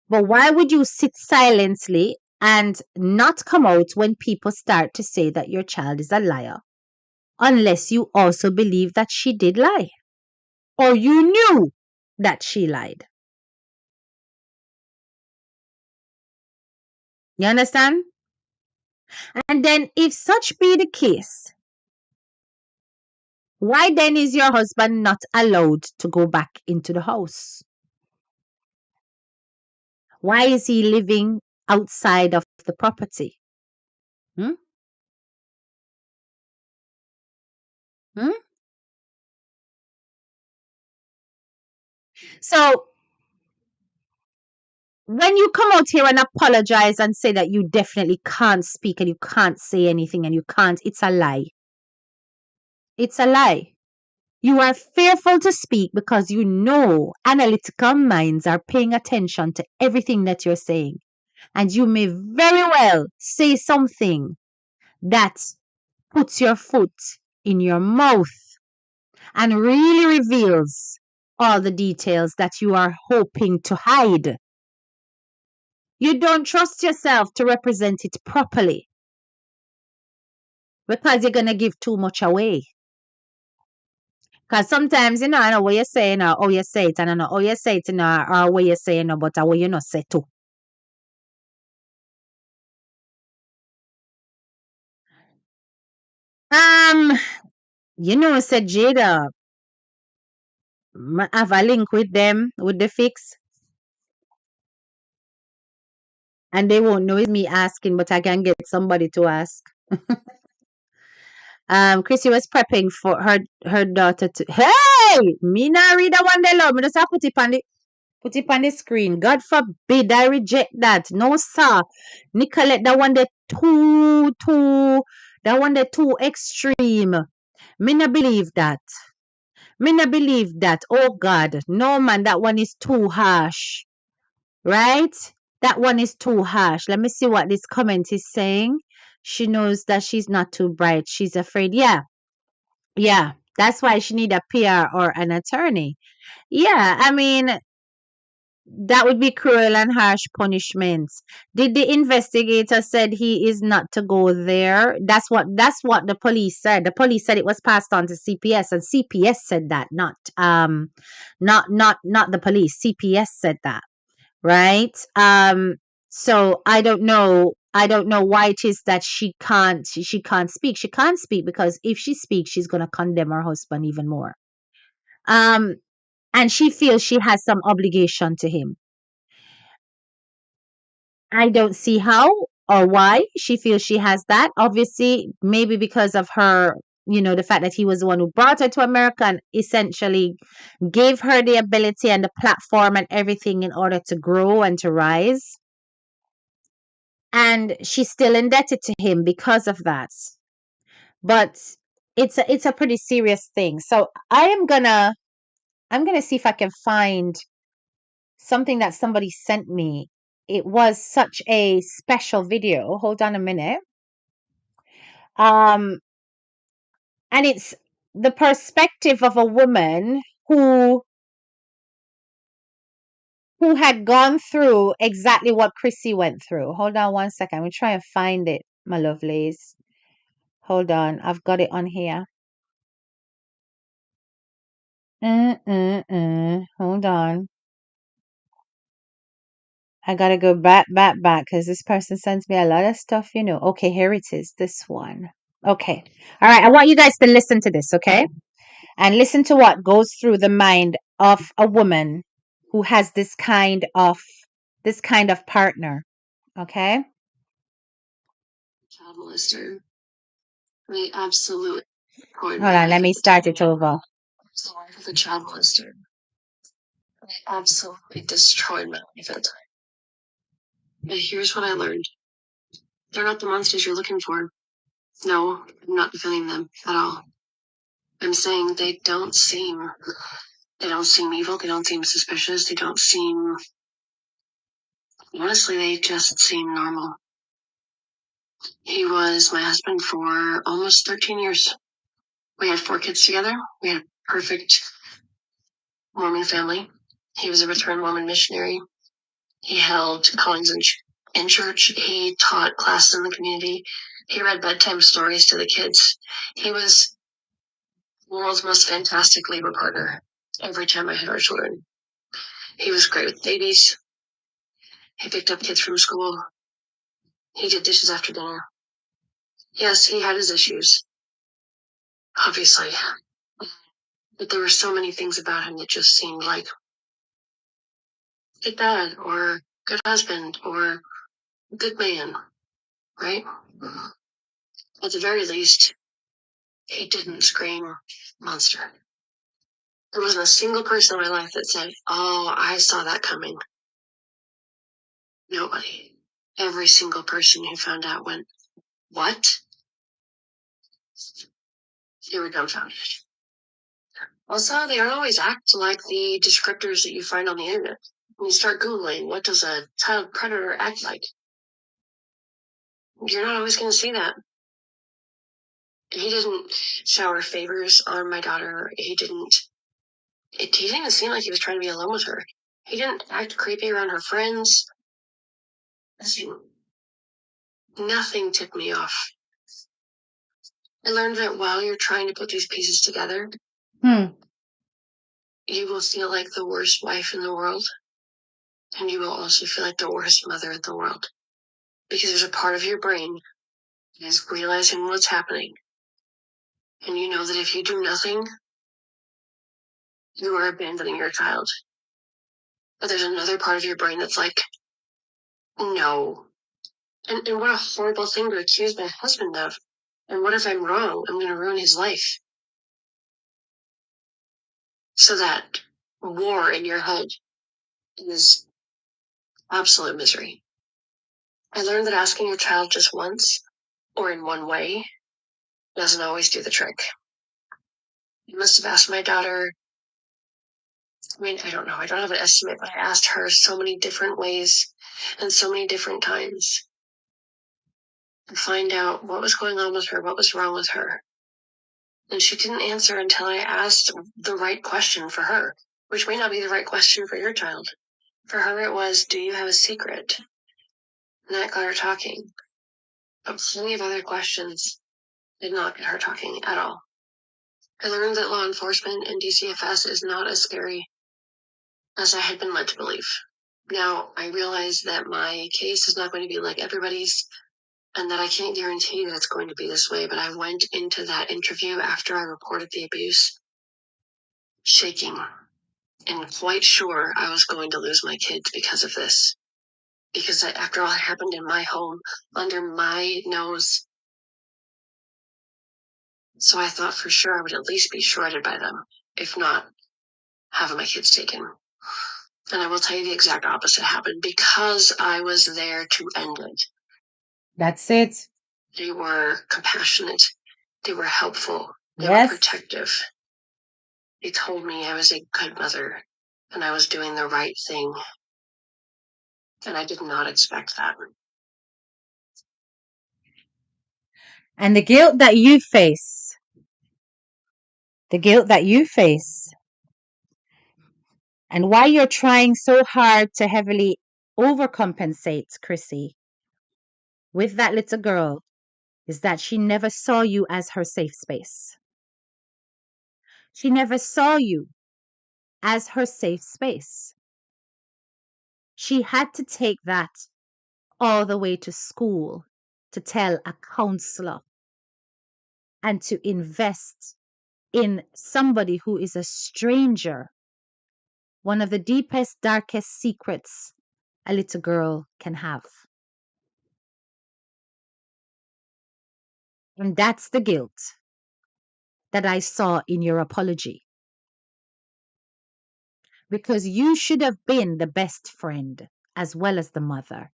But why would you sit silently and not come out when people start to say that your child is a liar? Unless you also believe that she did lie or you knew that she lied. You understand? And then, if such be the case, why then is your husband not allowed to go back into the house? Why is he living outside of the property? Hmm? Hmm? So when you come out here and apologize and say that you definitely can't speak and you can't say anything and you can't, it's a lie. It's a lie. You are fearful to speak because you know analytical minds are paying attention to everything that you're saying. And you may very well say something that puts your foot in your mouth and really reveals all the details that you are hoping to hide. You don't trust yourself to represent it properly because you're going to give too much away. Because sometimes, I know what you're saying or how you say it, and I know how you say it, or what you're saying, but how you not say too. Um, said Jada, have a link with them, with the fix, and they won't know it's me asking, but I can get somebody to ask. Chrissy was prepping for her daughter to. Hey, me not read the one they love. Me just have put it on the screen. God forbid I reject that. No sir, Nicolette, that one they too extreme. Me not believe that. Me not believe that. Oh God, no man, that one is too harsh. Right? That one is too harsh. Let me see what this comment is saying. She knows that she's not too bright. She's afraid. Yeah, yeah. That's why she need a PR or an attorney. Yeah, I mean, that would be cruel and harsh punishments. Did the investigator said he is not to go there? That's what the police said. The police said it was passed on to CPS, and CPS said that, not the police. CPS said that, right? So I don't know. I don't know why it is that she can't speak. She can't speak because if she speaks, she's gonna condemn her husband even more. Um, and she feels she has some obligation to him. I don't see how or why she feels she has that. Obviously, maybe because of her, the fact that he was the one who brought her to America and essentially gave her the ability and the platform and everything in order to grow and to rise. And she's still indebted to him because of that. But it's a pretty serious thing. So I'm gonna see if I can find something that somebody sent me. It was such a special video. Hold on a minute. Um, and it's the perspective of a woman who had gone through exactly what Chrissy went through. Hold on one second. I'm gonna try and find it, my lovelies. Hold on, I've got it on here. Hold on. I gotta go back, because this person sends me a lot of stuff. Okay, here it is. This one. Okay. All right. I want you guys to listen to this, okay? And listen to what goes through the mind of a woman who has this kind of partner. Okay? Child molester. They absolutely destroyed Hold on, let me start it over. The life of a child molester. They absolutely destroyed my life at the time. But here's what I learned. They're not the monsters you're looking for. No, I'm not defending them at all. I'm saying they don't seem evil, they don't seem suspicious, honestly, they just seem normal. He was my husband for almost 13 years. We had 4 kids together. We had a perfect Mormon family. He was a returned Mormon missionary. He held callings in church. He taught classes in the community. He read bedtime stories to the kids. He was the world's most fantastic labor partner every time I had our children. He was great with babies. He picked up kids from school. He did dishes after dinner. Yes, he had his issues, obviously. But there were so many things about him that just seemed like good dad or good husband or good man, right? At the very least, He didn't scream monster. There wasn't a single person in my life that said, oh, I saw that coming. Nobody. Every single person who found out went, what? They were dumbfounded. Also, they don't always act like the descriptors that you find on the internet. When you start Googling, what does a child predator act like? You're not always going to see that. He didn't shower favors on my daughter. He didn't even seem like he was trying to be alone with her. He didn't act creepy around her friends. Nothing tipped me off. I learned that while you're trying to put these pieces together, you will feel like the worst wife in the world, and you will also feel like the worst mother in the world. Because there's a part of your brain that is realizing what's happening, and you know that if you do nothing, you are abandoning your child. But there's another part of your brain that's like, no. And what a horrible thing to accuse my husband of. And what if I'm wrong? I'm going to ruin his life. So that war in your head is absolute misery. I learned that asking your child just once, or in one way, doesn't always do the trick. I must have asked my daughter, I don't know, I don't have an estimate, but I asked her so many different ways and so many different times to find out what was going on with her, what was wrong with her. And she didn't answer until I asked the right question for her, which may not be the right question for your child. For her, it was, do you have a secret? And that got her talking. But plenty of other questions did not get her talking at all. I learned that law enforcement and DCFS is not as scary as I had been led to believe. Now, I realize that my case is not going to be like everybody's, and that I can't guarantee that it's going to be this way, but I went into that interview after I reported the abuse shaking and quite sure I was going to lose my kids because of this. Because after all, it happened in my home, under my nose. So I thought for sure I would at least be shredded by them, if not have my kids taken. And I will tell you the exact opposite happened because I was there to end it. That's it. They were compassionate. They were helpful. They were protective. They told me I was a good mother and I was doing the right thing. And I did not expect that. And the guilt that you face, and why you're trying so hard to heavily overcompensate Chrissy with that little girl is that she never saw you as her safe space. She never saw you as her safe space. She had to take that all the way to school to tell a counselor and to invest in somebody who is a stranger. One of the deepest, darkest secrets a little girl can have. And that's the guilt that I saw in your apology. Because you should have been the best friend as well as the mother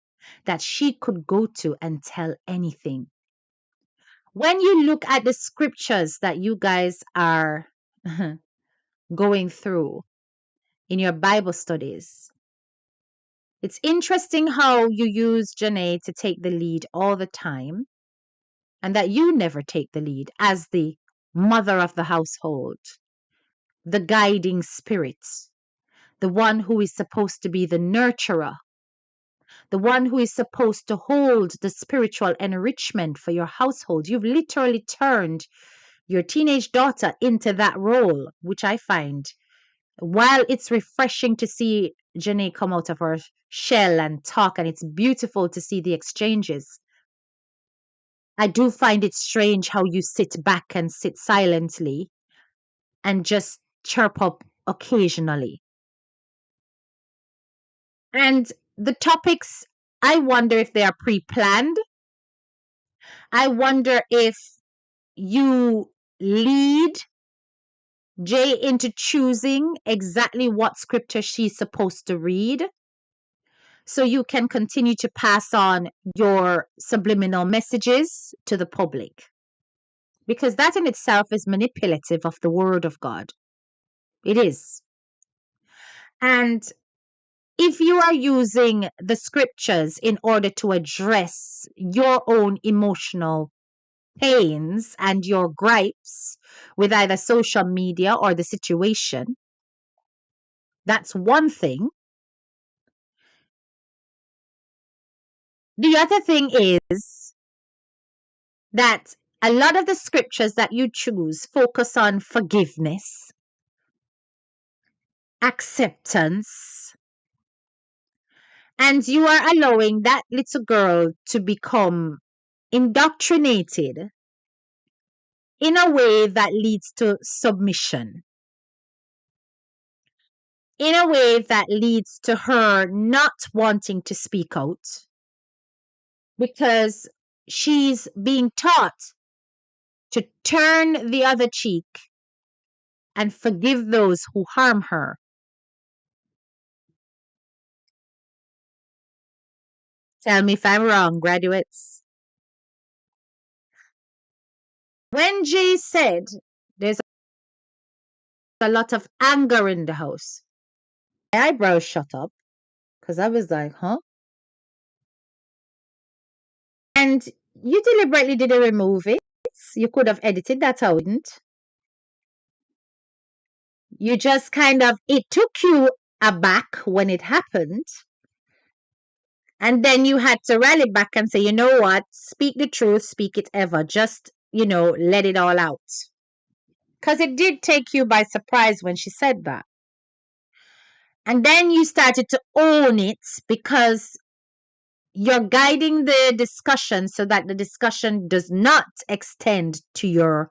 that she could go to and tell anything. When you look at the scriptures that you guys are going through in your Bible studies, it's interesting how you use Janae to take the lead all the time and that you never take the lead as the mother of the household, the guiding spirit, the one who is supposed to be the nurturer, the one who is supposed to hold the spiritual enrichment for your household. You've literally turned your teenage daughter into that role, which I find, while it's refreshing to see Janae come out of her shell and talk, and it's beautiful to see the exchanges, I do find it strange how you sit back and sit silently and just chirp up occasionally. And the topics, I wonder if they are pre planned. I wonder if you lead Jay into choosing exactly what scripture she's supposed to read so you can continue to pass on your subliminal messages to the public. Because that in itself is manipulative of the word of God. It is. And if you are using the scriptures in order to address your own emotional pains and your gripes with either social media or the situation, that's one thing. The other thing is that a lot of the scriptures that you choose focus on forgiveness, acceptance, and you are allowing that little girl to become indoctrinated in a way that leads to submission, in a way that leads to her not wanting to speak out because she's being taught to turn the other cheek and forgive those who harm her. Tell me if I'm wrong, graduates. When Jay said there's a lot of anger in the house, my eyebrows shut up because I was like, huh? And you deliberately didn't remove it. You could have edited that out, didn't? You just kind of, it took you aback when it happened. And then you had to rally back and say, you know what? Speak the truth, speak it ever. Just, let it all out. Because it did take you by surprise when she said that. And then you started to own it because you're guiding the discussion so that the discussion does not extend to your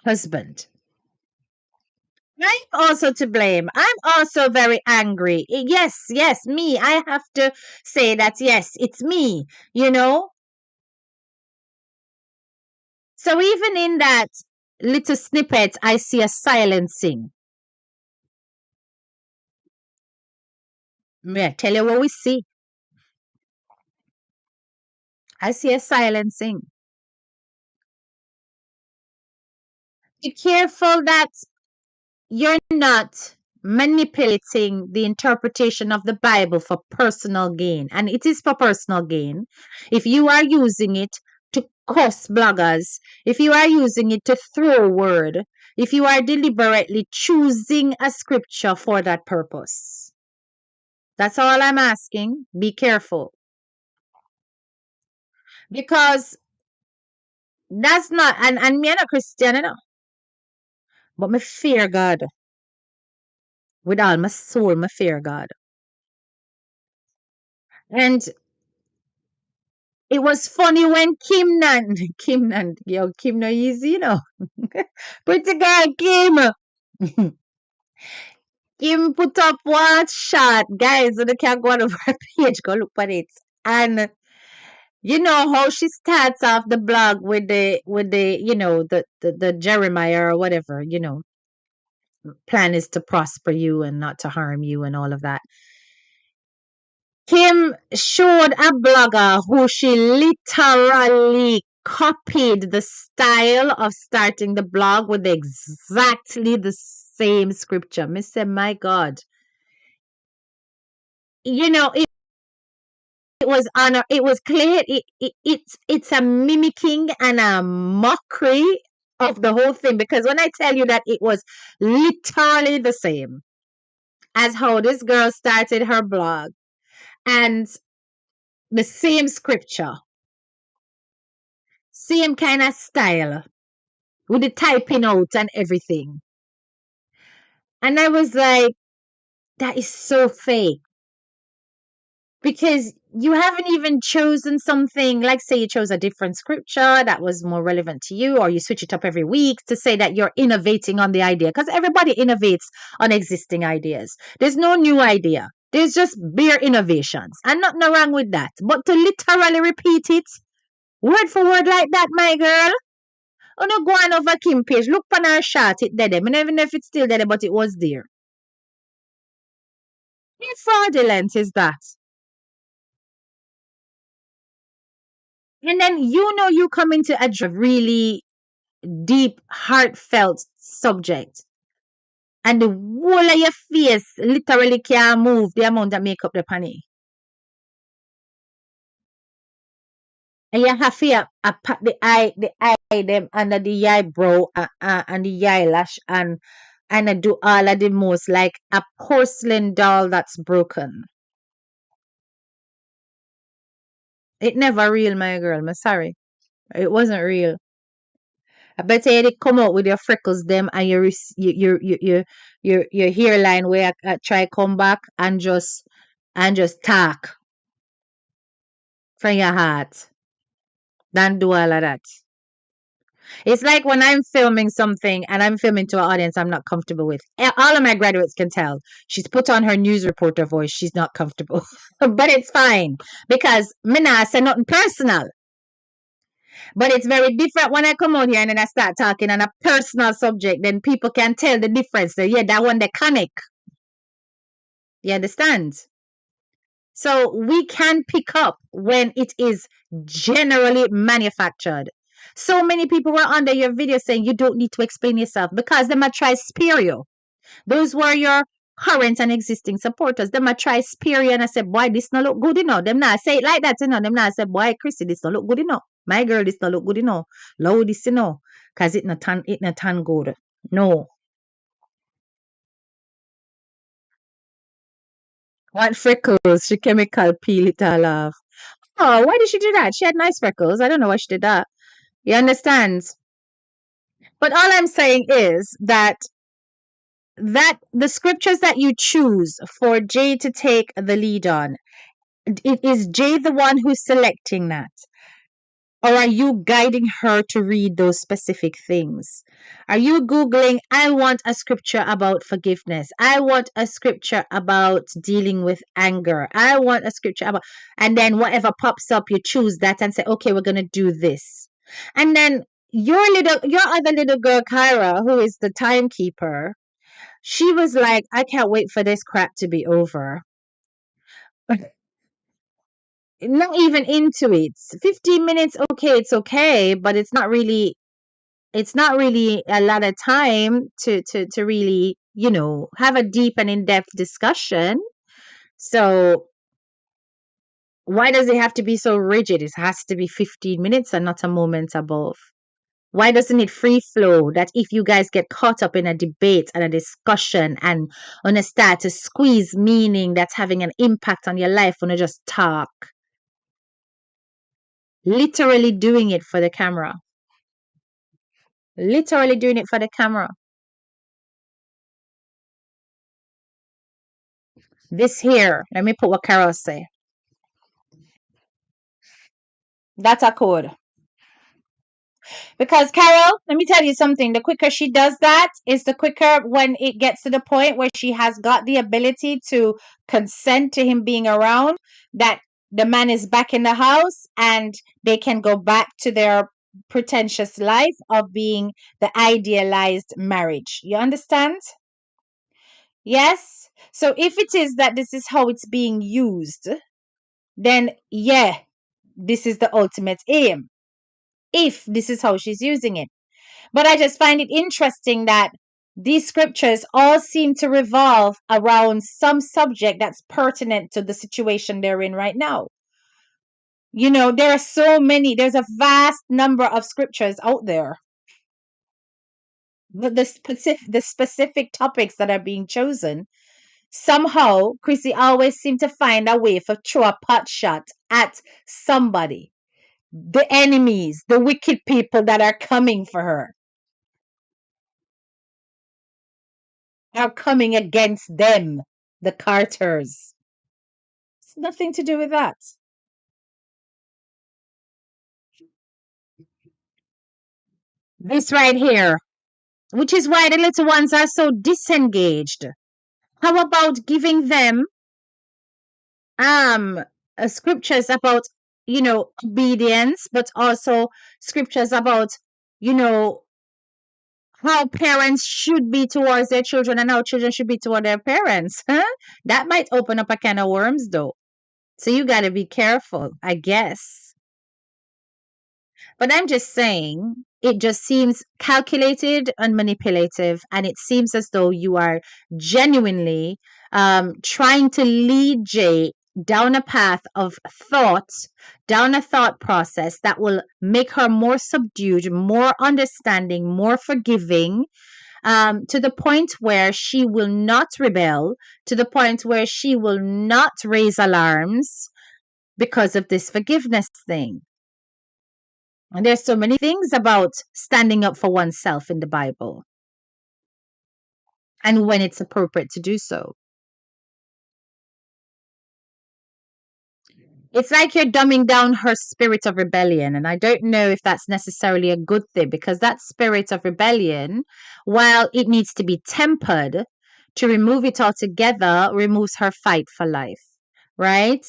husband. I'm also to blame. I'm also very angry. Yes, me. I have to say that, yes, it's me, you know? So even in that little snippet, I see a silencing. Yeah, tell you what we see. I see a silencing. Be careful that you're not manipulating the interpretation of the Bible for personal gain. And it is for personal gain. If you are using it to cuss bloggers, if you are using it to throw word, if you are deliberately choosing a scripture for that purpose. That's all I'm asking. Be careful. Because that's not, and me not a Christian, but me fear God. With all my soul, me fear God. And it was funny when Kim no easy, Pretty girl Kim. Kim put up one shot, guys. So they can go on over her page, go look at it. And you know how she starts off the blog with the the Jeremiah or whatever, plan is to prosper you and not to harm you and all of that. Kim showed a blogger who she literally copied the style of starting the blog with exactly the same scripture. Me say, my God. It was honor. It was clear. It's a mimicking and a mockery of the whole thing because when I tell you that it was literally the same as how this girl started her blog and the same scripture, same kind of style with the typing out and everything. And I was like, that is so fake. Because you haven't even chosen something, like say you chose a different scripture that was more relevant to you, or you switch it up every week to say that you're innovating on the idea. Because everybody innovates on existing ideas. There's no new idea. There's just bare innovations. And nothing wrong with that. But to literally repeat it word for word like that, my girl, Oh no, go on over Kim page. Look on her shot. It dead. I don't even know if it's still there, but it was there. How fraudulent is that? And then you come into really deep, heartfelt subject, and the whole of your face literally can't move the amount of makeup the panny. And you have to pat the eye them under the eyebrow and the eyelash and do all of the most like a porcelain doll that's broken. It never real, my girl. I'm sorry. It wasn't real. I bet you they come out with your freckles them and your hairline where I try come back and just talk from your heart. Don't do all of that. It's like when I'm filming something and I'm filming to an audience I'm not comfortable with. All of my graduates can tell. She's put on her news reporter voice. She's not comfortable. But it's fine because me not say nothing personal. But it's very different when I come out here and then I start talking on a personal subject. Then people can tell the difference. So yeah, that one they connect. You understand? So we can pick up when it is generally manufactured. So many people were under your video saying you don't need to explain yourself because they might try spear you. Those were your current and existing supporters. They might try spear you and I said, boy, this not look good enough. Them not say it like that, you know. Them not say, boy, Chrissy, this not look good enough. My girl, this not look good enough. Low this, you know, because it not tan good. No. What freckles? She chemical peel it all off. Oh, why did she do that? She had nice freckles. I don't know why she did that. You understand? But all I'm saying is that the scriptures that you choose for Jay to take the lead on, is Jay the one who's selecting that? Or are you guiding her to read those specific things? Are you Googling, I want a scripture about forgiveness. I want a scripture about dealing with anger. I want a scripture about, and then whatever pops up, you choose that and say, okay, we're going to do this. And then your other little girl, Kyra, who is the timekeeper, she was like, I can't wait for this crap to be over. Not even into it. 15 minutes, okay, it's okay, but it's not really a lot of time to really, have a deep and in-depth discussion. So why does it have to be so rigid? It has to be 15 minutes and not a moment above. Why doesn't it free flow that if you guys get caught up in a debate and a discussion and on a start to squeeze meaning that's having an impact on your life, want to just talk? Literally doing it for the camera. Literally doing it for the camera. This here, let me put what Carol say. That's a code. Because Carol, let me tell you something. The quicker she does that is the quicker when it gets to the point where she has got the ability to consent to him being around, that the man is back in the house and they can go back to their pretentious life of being the idealized marriage. You understand? Yes? So if it is that this is how it's being used, then yeah, this is the ultimate aim. If this is how she's using it. But I just find it interesting that these scriptures all seem to revolve around some subject that's pertinent to the situation they're in right now. There are so many, there's a vast number of scriptures out there. But the specific topics that are being chosen, somehow Chrissy always seems to find a way for throw a pot shot at somebody. The enemies, the wicked people that are coming for her, are coming against them, the Carters. It's nothing to do with that. This right here, which is why the little ones are so disengaged. How about giving them um scriptures about obedience, but also scriptures about you know, how parents should be towards their children and how children should be toward their parents. Huh? That might open up a can of worms, though. So you got to be careful, I guess. But I'm just saying, it just seems calculated and manipulative, and it seems as though you are genuinely trying to lead Jay down a path of thought, down a thought process that will make her more subdued, more understanding, more forgiving, to the point where she will not rebel, to the point where she will not raise alarms because of this forgiveness thing. And there's so many things about standing up for oneself in the Bible and when it's appropriate to do so. It's like you're dumbing down her spirit of rebellion. And I don't know if that's necessarily a good thing, because that spirit of rebellion, while it needs to be tempered, to remove it altogether removes her fight for life, right?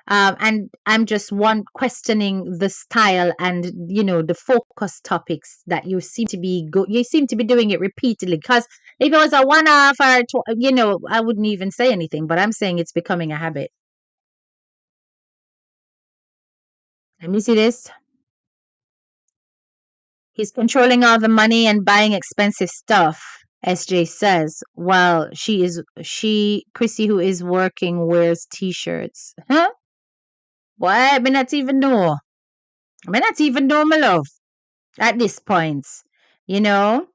And I'm just one questioning the style and the focus topics that you seem to be doing it repeatedly. Because if it was a one off or I wouldn't even say anything. But I'm saying it's becoming a habit. Let me see this. He's controlling all the money and buying expensive stuff, SJ says. While Chrissy, who is working, wears t-shirts. Huh? What? I may not even know. I may not even know, my love, at this point. You know?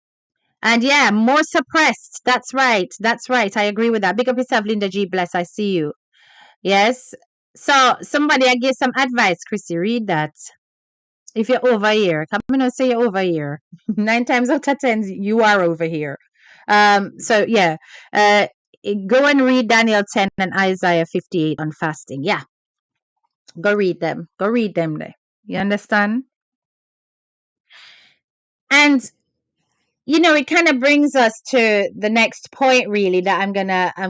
And yeah, more suppressed. That's right. That's right. I agree with that. Big up yourself, Linda G. Bless. I see you. Yes. So somebody, I give some advice, Chrissy. Read that. If you're over here, come on, and say you're over here. 9 times out of 10, you are over here. So yeah, go and read Daniel 10 and Isaiah 58 on fasting. Yeah, go read them. Go read them there. You understand? And it kind of brings us to the next point, really, that I'm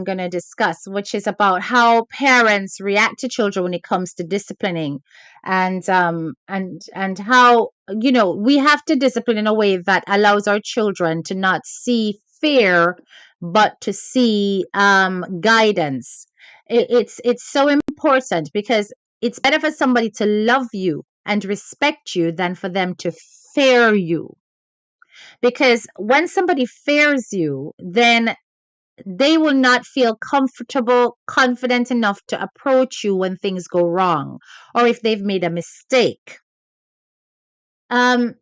gonna discuss, which is about how parents react to children when it comes to disciplining, and how we have to discipline in a way that allows our children to not see fear, but to see guidance. It's so important, because it's better for somebody to love you and respect you than for them to fear you, because when somebody fears you, then they will not feel comfortable, confident enough to approach you when things go wrong or if they've made a mistake. Um,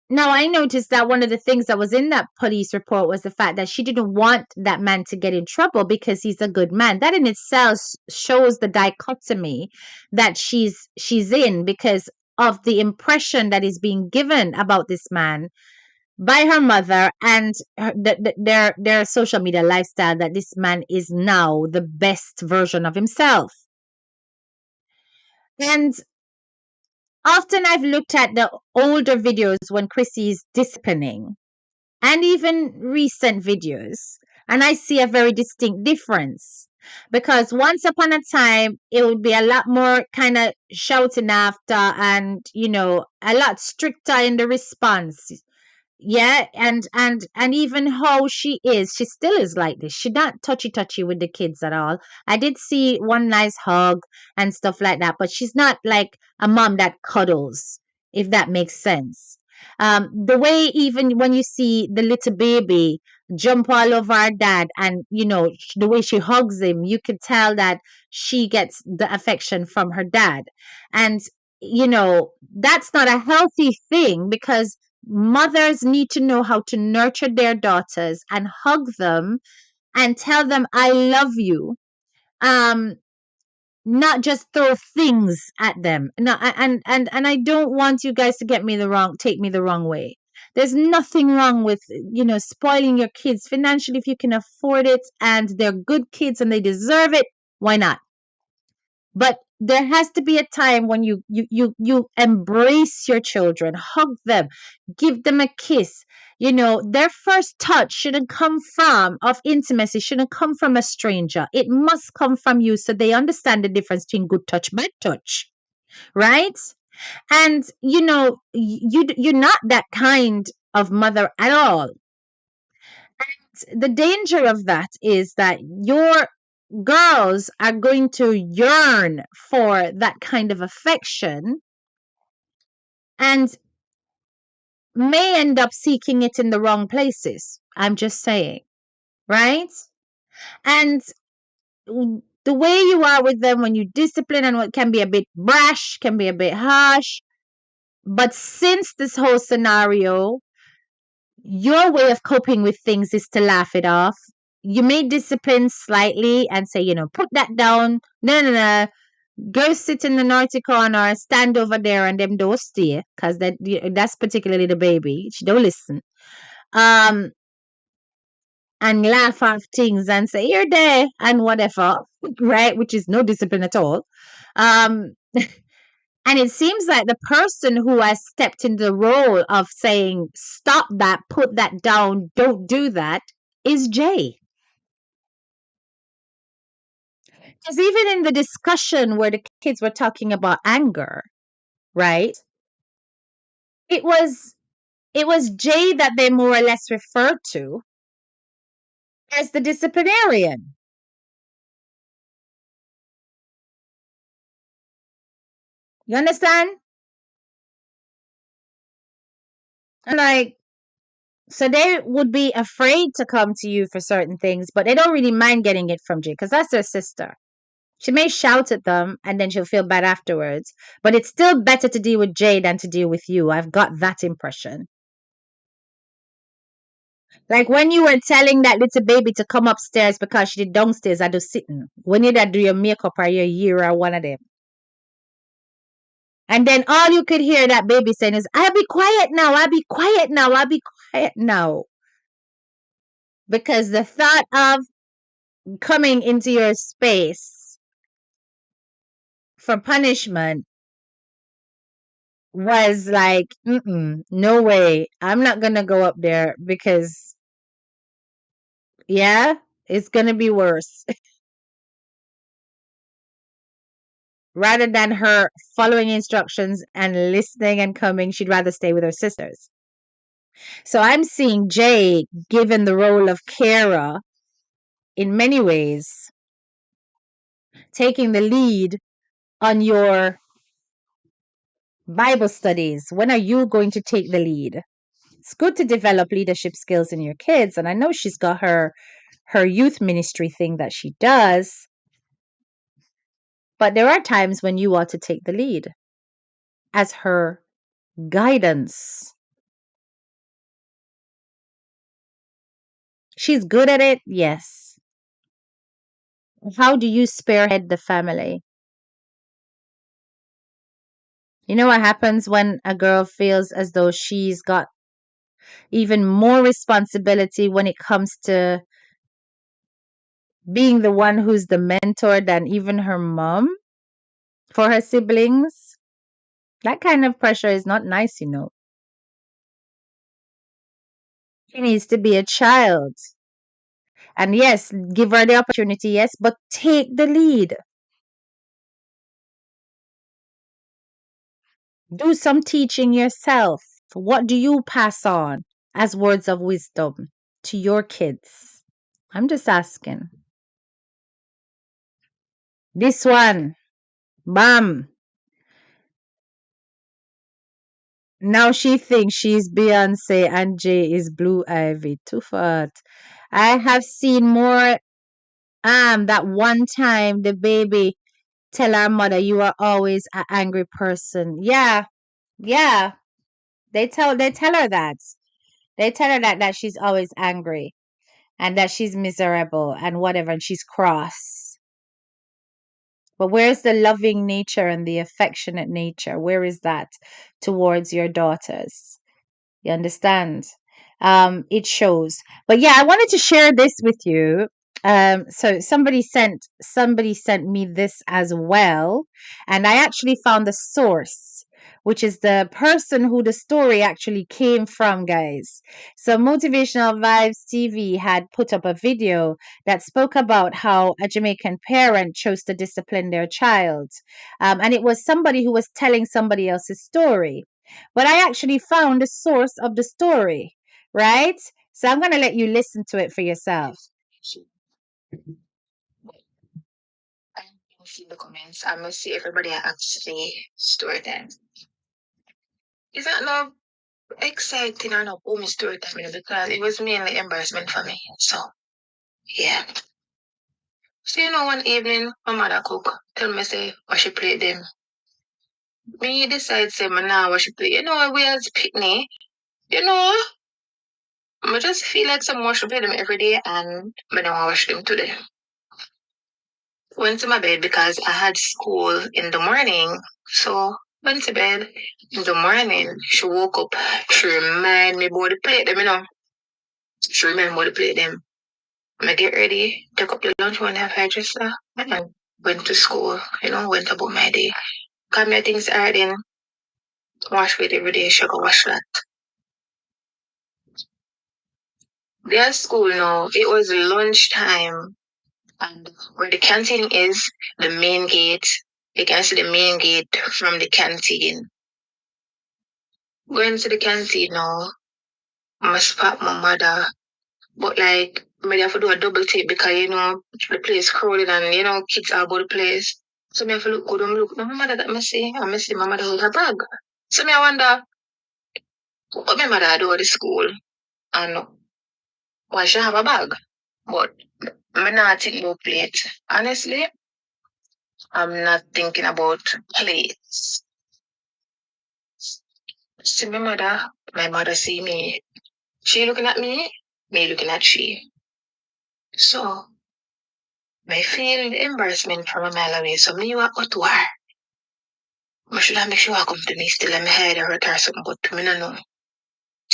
Now, I noticed that one of the things that was in that police report was the fact that she didn't want that man to get in trouble because he's a good man. That in itself shows the dichotomy that she's in, because of the impression that is being given about this man by her mother and their social media lifestyle, that this man is now the best version of himself. And often I've looked at the older videos when Chrissy is disciplining, and even recent videos, and I see a very distinct difference. Because once upon a time, it would be a lot more kind of shouting after, and a lot stricter in the response. Yeah, and even how she still is like this. She not touchy with the kids at all. I did see one nice hug and stuff like that, but she's not like a mom that cuddles, if that makes sense. The way, even when you see the little baby jump all over her dad, and the way she hugs him, you could tell that she gets the affection from her dad. And that's not a healthy thing, because mothers need to know how to nurture their daughters and hug them and tell them I love you, um not just throw things at them. No, and I don't want you guys to take me the wrong way. There's nothing wrong with spoiling your kids financially if you can afford it, and they're good kids and they deserve it. Why not? But there has to be a time when you embrace your children, hug them, give them a kiss. Their first touch shouldn't come from of intimacy, shouldn't come from a stranger. It must come from you, so they understand the difference between good touch, bad touch, right? And you're not that kind of mother at all. The danger of that is that your girls are going to yearn for that kind of affection and may end up seeking it in the wrong places. I'm just saying, right? And the way you are with them when you discipline and what can be a bit brash, can be a bit harsh. But since this whole scenario, your way of coping with things is to laugh it off. You may discipline slightly and say, put that down. No, no, no. Go sit in the naughty corner, stand over there, and them don't stay, because that's particularly the baby. She don't listen. Um, and laugh off things and say you're there and whatever, right? Which is no discipline at all. Um, and it seems like the person who has stepped in the role of saying, stop that, put that down, don't do that, is Jay. Because even in the discussion where the kids were talking about anger, right? It was Jay that they more or less referred to as the disciplinarian. You understand? And like, so they would be afraid to come to you for certain things, but they don't really mind getting it from Jay because that's their sister. She may shout at them and then she'll feel bad afterwards, but it's still better to deal with Jay than to deal with you. I've got that impression. Like when you were telling that little baby to come upstairs because she did downstairs, I do sitting. When you did do your makeup or your hair or one of them. And then all you could hear that baby saying is, I'll be quiet now, I'll be quiet now, I'll be quiet now. Because the thought of coming into your space for punishment was like, no way. I'm not going to go up there because, yeah, it's going to be worse. Rather than her following instructions and listening and coming, she'd rather stay with her sisters. So I'm seeing Jay given the role of carer in many ways, taking the lead on your Bible studies. When are you going to take the lead? It's good to develop leadership skills in your kids. And I know she's got her youth ministry thing that she does. But there are times when you ought to take the lead as her guidance. She's good at it, yes. How do you spearhead the family? You know what happens when a girl feels as though she's got even more responsibility when it comes to being the one who's the mentor than even her mom for her siblings? That kind of pressure is not nice, you know. She needs to be a child. And yes, give her the opportunity, yes, but take the lead. Do some teaching yourself. What do you pass on as words of wisdom to your kids? I'm just asking. This one, bam. Now she thinks she's Beyonce and Jay is Blue Ivy. Too fat. I have seen more. That one time the baby tell her mother, you are always an angry person. Yeah, yeah. They tell her that. They tell her that she's always angry and that she's miserable and whatever and she's cross. But where's the loving nature and the affectionate nature? Where is that towards your daughters? You understand? It shows. But yeah, I wanted to share this with you. So somebody sent me this as well, and I actually found the source which is the person who the story actually came from, guys. So, Motivational Vibes TV had put up a video that spoke about how a Jamaican parent chose to discipline their child. And it was somebody who was telling somebody else's story. But I actually found the source of the story, right? So, I'm going to let you listen to it for yourself. I see the comments. I must see everybody actually story time. Is that no exciting or no booming story time, because it was mainly embarrassment for me. So yeah. So one evening my mother cook tell me say what she play them. Me decide say me now what she play. We as picnic, I just feel like some watch play them every day and I don't watch them today. Went to my bed because I had school in the morning. So went to bed in the morning. She woke up. She remind me about the plate them. She remind me about the plate them. I get ready, took up the lunch one half hairdresser, and then went to school, went about my day. Got my things already in, wash with every day, sugar wash that. Their school now, it was lunchtime, and where the canteen is, the main gate, you can see the main gate from the canteen. Going to the canteen now, I spot my mother, but like, I have to do a double take because, the place crowded and, kids are about the place. So I have to look good and look. No, my mother that I see my mother hold her bag. So I wonder what my mother do at the school and why she have a bag. But I'm not thinking about plate. Honestly, I'm not thinking about plates. See my mother see me. She looking at me looking at she. So I feel the embarrassment from a mile away. So me walk up to her. I should have make sure I come to me still and my head hurt or something, but me no know.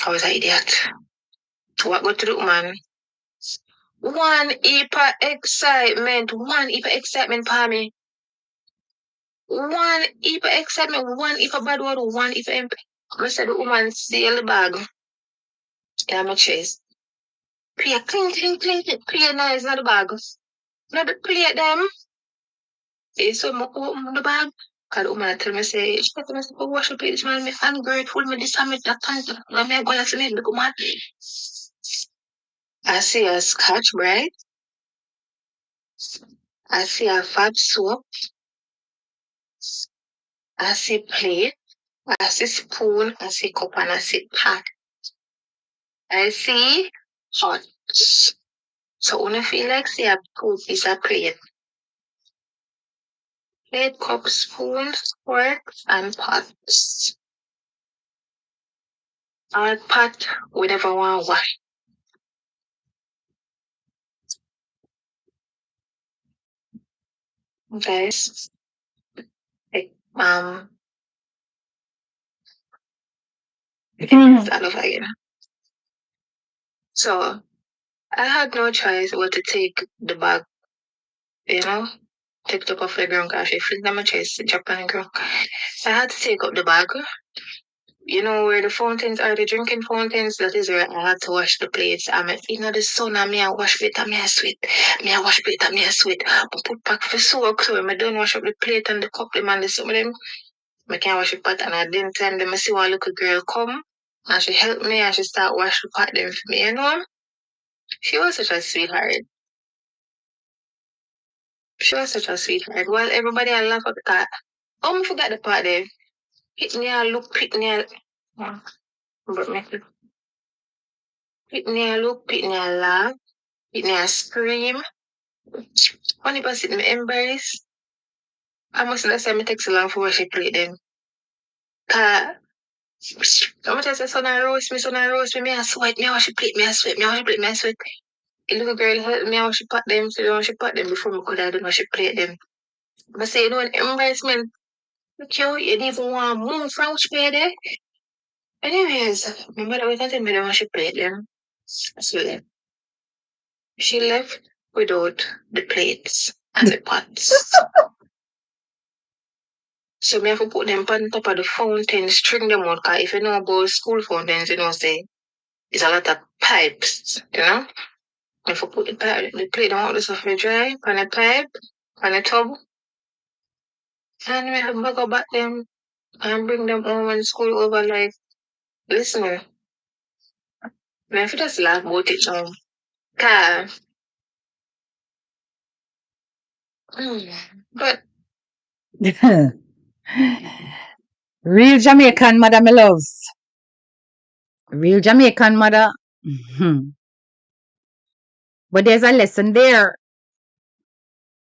I was an idiot. What go to the woman? One heap of excitement for me. One heap of excitement, one heap of bad word, one heap of I said the woman steal the bag in my chest. Play clean, clean, clean, clean. Play nice, not the bag. Not the play them. So I open the bag. Cause the woman tell me say, she tell me say, oh, wash your plate, this man, me ungrateful, me this and me that kind of, me go to me, the woman. I see a scotch bride. I see a fab soap. I see plate. I see spoon. I see cup and I see pot. I see pots. So when I feel like say a two piece of plate. Plate, cup, spoon, forks, and pots. Or pot, whatever one wash. Guys, like, start off again. So I had no choice but to take the bag, you know, take the off the ground because I flicked on my chest, drop on the ground. I had to take up the bag. Where the fountains are, the drinking fountains, that is where I had to wash the plates. I'm the sun and me I wash plate and me I sweat. Me I wash plate and me I sweat. I put back for soak so when I don't wash up the plate and the cup them and the some of them. I can't wash the pot and I didn't time them I see one little girl come and she helped me and she start wash the pot them for me. She was such a sweetheart. She was such a sweetheart. While everybody I laugh at that. Oh, I forgot the part there. Pick me a look, pick me a but me pick me a look, pick me a laugh, pick me a scream. When people sit me embrace, I must not say me take so long for what she played then. Cause I'm just say son I roast me, I sweat, me how she plate, me I sweat, me how she plate, me I sweat. The little girl help me how she pat them, so how she pat them before me could have done how she played them. But say, an embarrassment, look you didn't even want to move from which play there. Anyways, my mother was telling me how she played them. So she left without the plates and the pots. So me have to put them on top of the fountain, string them out. Cause if you know about school fountains, you know, say it's a lot of pipes, you know. If you put the plate them out, the stuff will dry, on a pipe, on a tub, and we have to go back them and bring them home when school over. Like, listen, me have to just laugh about it now. Cause, but Real Jamaican mother, me loves. Real Jamaican mother. Mhm. But there's a lesson there.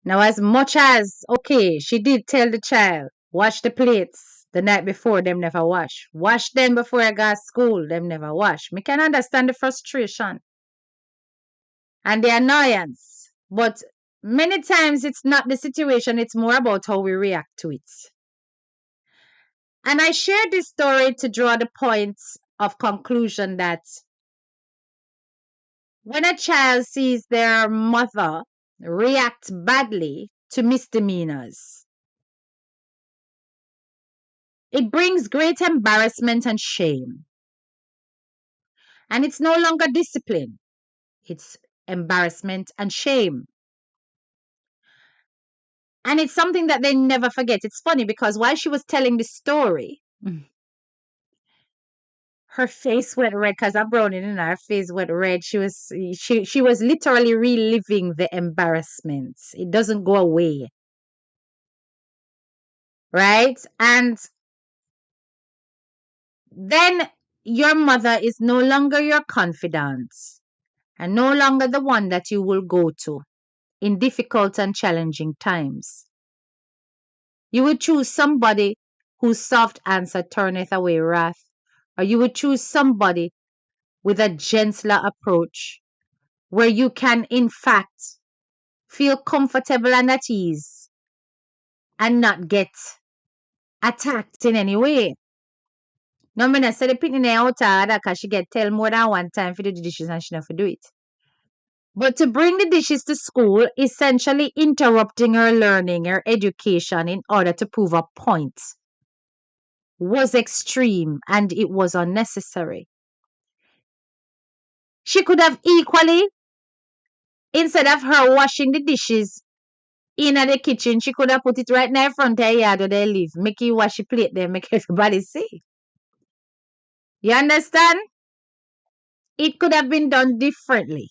Now, as much as, okay, she did tell the child, wash the plates the night before, them never wash. Wash them before I got school, them never wash. Me can understand the frustration and the annoyance. But many times it's not the situation, it's more about how we react to it. And I share this story to draw the point of conclusion that when a child sees their mother react badly to misdemeanors, it brings great embarrassment and shame. And it's no longer discipline, it's embarrassment and shame. And it's something that they never forget. It's funny because while she was telling the story, her face went red because I brought it in. Her face went red. She was literally reliving the embarrassment. It doesn't go away, right? And then your mother is no longer your confidant and no longer the one that you will go to in difficult and challenging times. You would choose somebody whose soft answer turneth away wrath, or you would choose somebody with a gentler approach where you can, in fact, feel comfortable and at ease and not get attacked in any way. No, me not say the pitney out harder because she get tell more than one time for the dishes and she never do it. But to bring the dishes to school, essentially interrupting her learning, her education in order to prove a point, was extreme and it was unnecessary. She could have equally, instead of her washing the dishes in the kitchen, she could have put it right now in front of her yard where they live. Make you wash the plate there, make everybody see. You understand? It could have been done differently.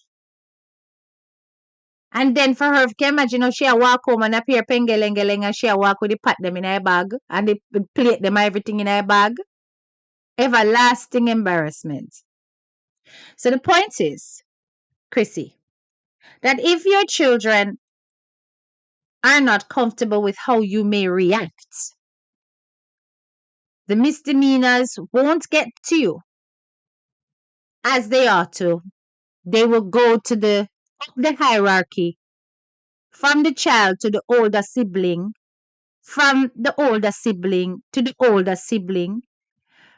And then for her, can you imagine how she a walk home and appear pengelengeleng and she a walk with the pot them in her bag and the plate them everything in her bag? Everlasting embarrassment. So the point is, Chrissy, that if your children are not comfortable with how you may react, the misdemeanors won't get to you as they ought to. They will go to the hierarchy from the child to the older sibling, from the older sibling to the older sibling,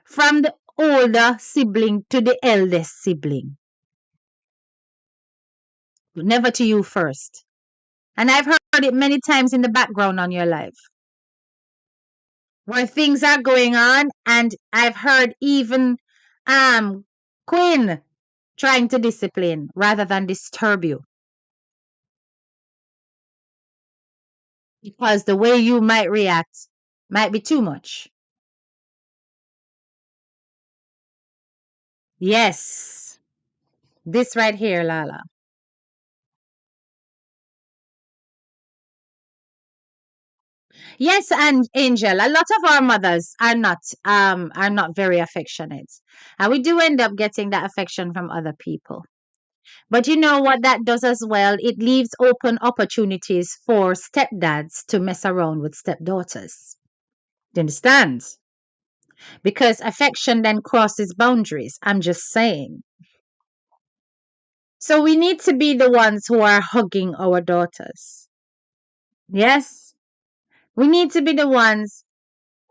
from the older sibling to the eldest sibling. Never to you first. And I've heard it many times in the background on your life where things are going on, and I've heard even Quinn trying to discipline rather than disturb you. Because the way you might react might be too much. Yes, this right here, Lala. Yes, and Angel, a lot of our mothers are not very affectionate. And we do end up getting that affection from other people. But you know what that does as well? It leaves open opportunities for stepdads to mess around with stepdaughters. Do you understand? Because affection then crosses boundaries. I'm just saying. So we need to be the ones who are hugging our daughters. Yes? We need to be the ones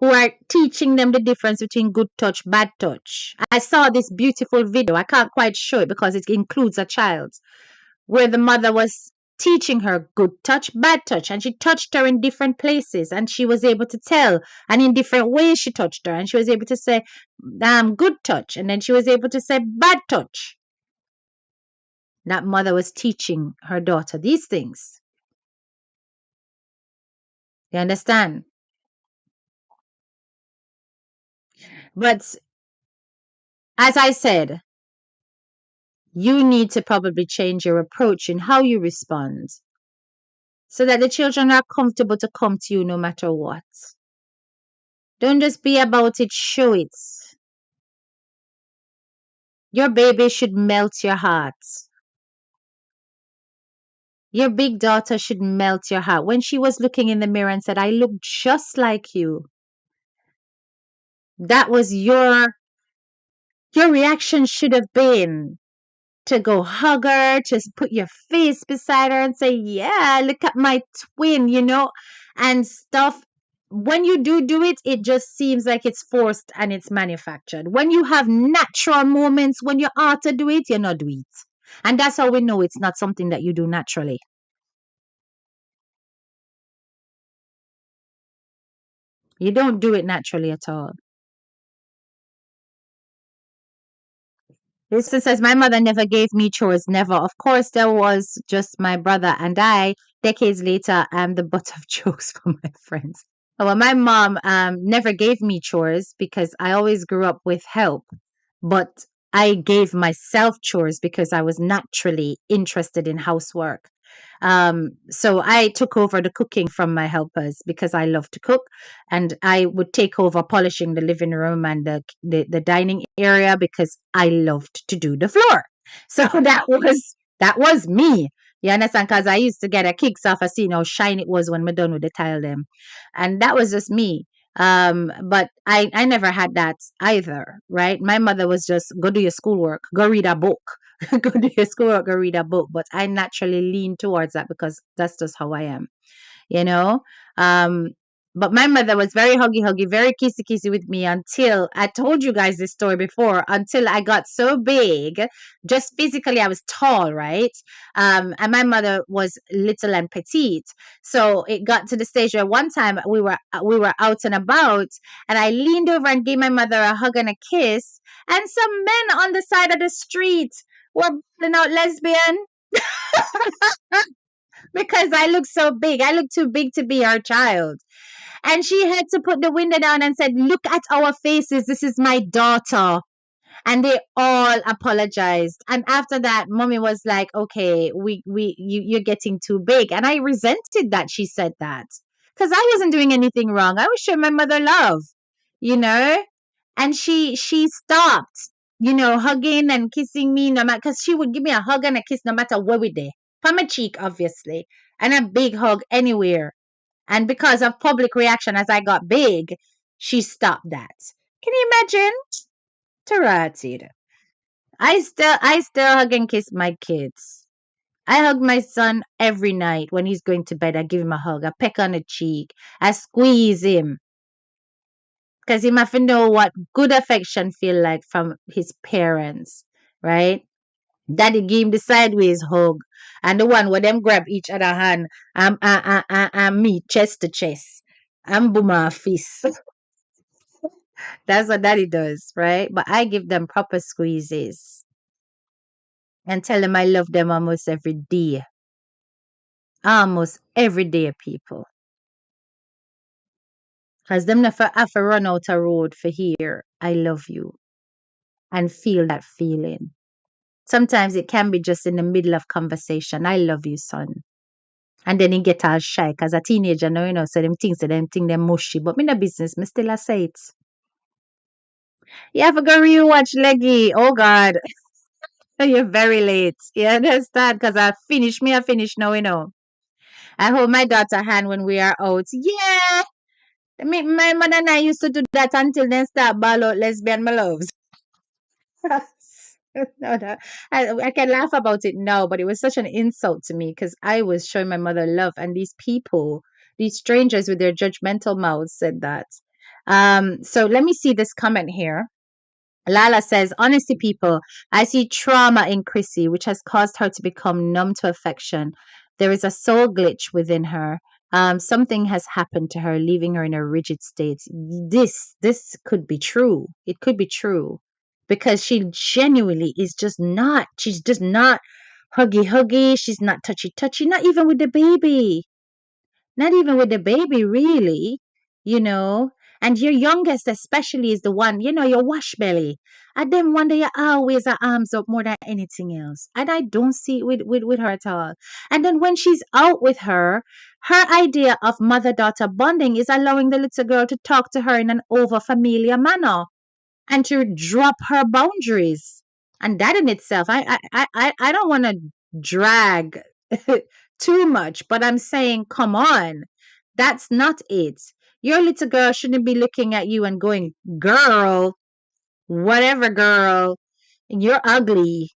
who are teaching them the difference between good touch, bad touch. I saw this beautiful video. I can't quite show it because it includes a child, where the mother was teaching her good touch, bad touch, and she touched her in different places, and she was able to tell, and in different ways she touched her, and she was able to say, good touch, and then she was able to say bad touch. That mother was teaching her daughter these things. You understand? But as I said, you need to probably change your approach in how you respond so that the children are comfortable to come to you no matter what. Don't just be about it, show it. Your baby should melt your heart. Your big daughter should melt your heart. When she was looking in the mirror and said, I look just like you, that was your reaction should have been to go hug her, to put your face beside her and say, yeah, look at my twin, and stuff. When you do it, it just seems like it's forced and it's manufactured. When you have natural moments, when you ought to do it, you not do it. And that's how we know it's not something that you do naturally. You don't do it naturally at all. This says, my mother never gave me chores, never. Of course, there was just my brother and I. Decades later, I'm the butt of jokes for my friends. Well, my mom never gave me chores because I always grew up with help, but I gave myself chores because I was naturally interested in housework. So I took over the cooking from my helpers because I love to cook, and I would take over polishing the living room and the dining area because I loved to do the floor. So that was me. You understand? Because I used to get a kicks off of seeing how shiny it was when we're done with the tile them, and that was just me. But I never had that either, right? My mother was just go do your schoolwork, go read a book, go do your schoolwork, go read a book. But I naturally lean towards that because that's just how I am, you know. Um, but my mother was very huggy, very kissy with me until I told you guys this story before. Until I got so big, just physically, I was tall, right? And my mother was little and petite. So it got to the stage where one time we were out and about, and I leaned over and gave my mother a hug and a kiss, and some men on the side of the street were bawling out lesbian because I look so big. I look too big to be her child. And she had to put the window down and said, look at our faces. This is my daughter. And they all apologized. And after that, mommy was like, okay, you're getting too big. And I resented that she said that because I wasn't doing anything wrong. I was showing my mother love, you know? And she stopped, hugging and kissing me no matter, because she would give me a hug and a kiss no matter where we there. On my cheek, obviously, and a big hug anywhere. And because of public reaction as I got big, she stopped that. Can you imagine? Tarotted. I still hug and kiss my kids. I hug my son every night when he's going to bed. I give him a hug. I peck on the cheek. I squeeze him. Because he must know what good affection feel like from his parents, right? Daddy give him the sideways hug, and the one where them grab each other hand, meet chest to chest, and boom our fist. That's what daddy does, right? But I give them proper squeezes and tell them I love them almost every day, people. Cause them never have to run out a road for here. I love you and feel that feeling. Sometimes it can be just in the middle of conversation. I love you, son. And then he get all shy because a teenager now, so them think them mushy. But me no business, me still a say it. You have to go rewatch Leggy. Oh God. You're very late. You understand? Because I finished now, I hold my daughter hand when we are out. Yeah. My mother and I used to do that until then start ball out lesbian my loves. No, no. I can laugh about it now, but it was such an insult to me because I was showing my mother love, and these people, these strangers with their judgmental mouths said that. So let me see this comment here. Lala says, honestly, people, I see trauma in Chrissy, which has caused her to become numb to affection. There is a soul glitch within her. Something has happened to her, leaving her in a rigid state. This could be true. It could be true because she genuinely is just not. She's just not huggy huggy. She's not touchy touchy. Not even with the baby. Not even with the baby, really, you know. And your youngest, especially, is the one, your wash belly. And then one day you always her arms up more than anything else. And I don't see it with her at all. And then when she's out with her idea of mother daughter bonding is allowing the little girl to talk to her in an over familiar manner and to drop her boundaries. And that in itself, I don't want to drag too much, but I'm saying, come on, that's not it. Your little girl shouldn't be looking at you and going, girl, whatever, girl, you're ugly.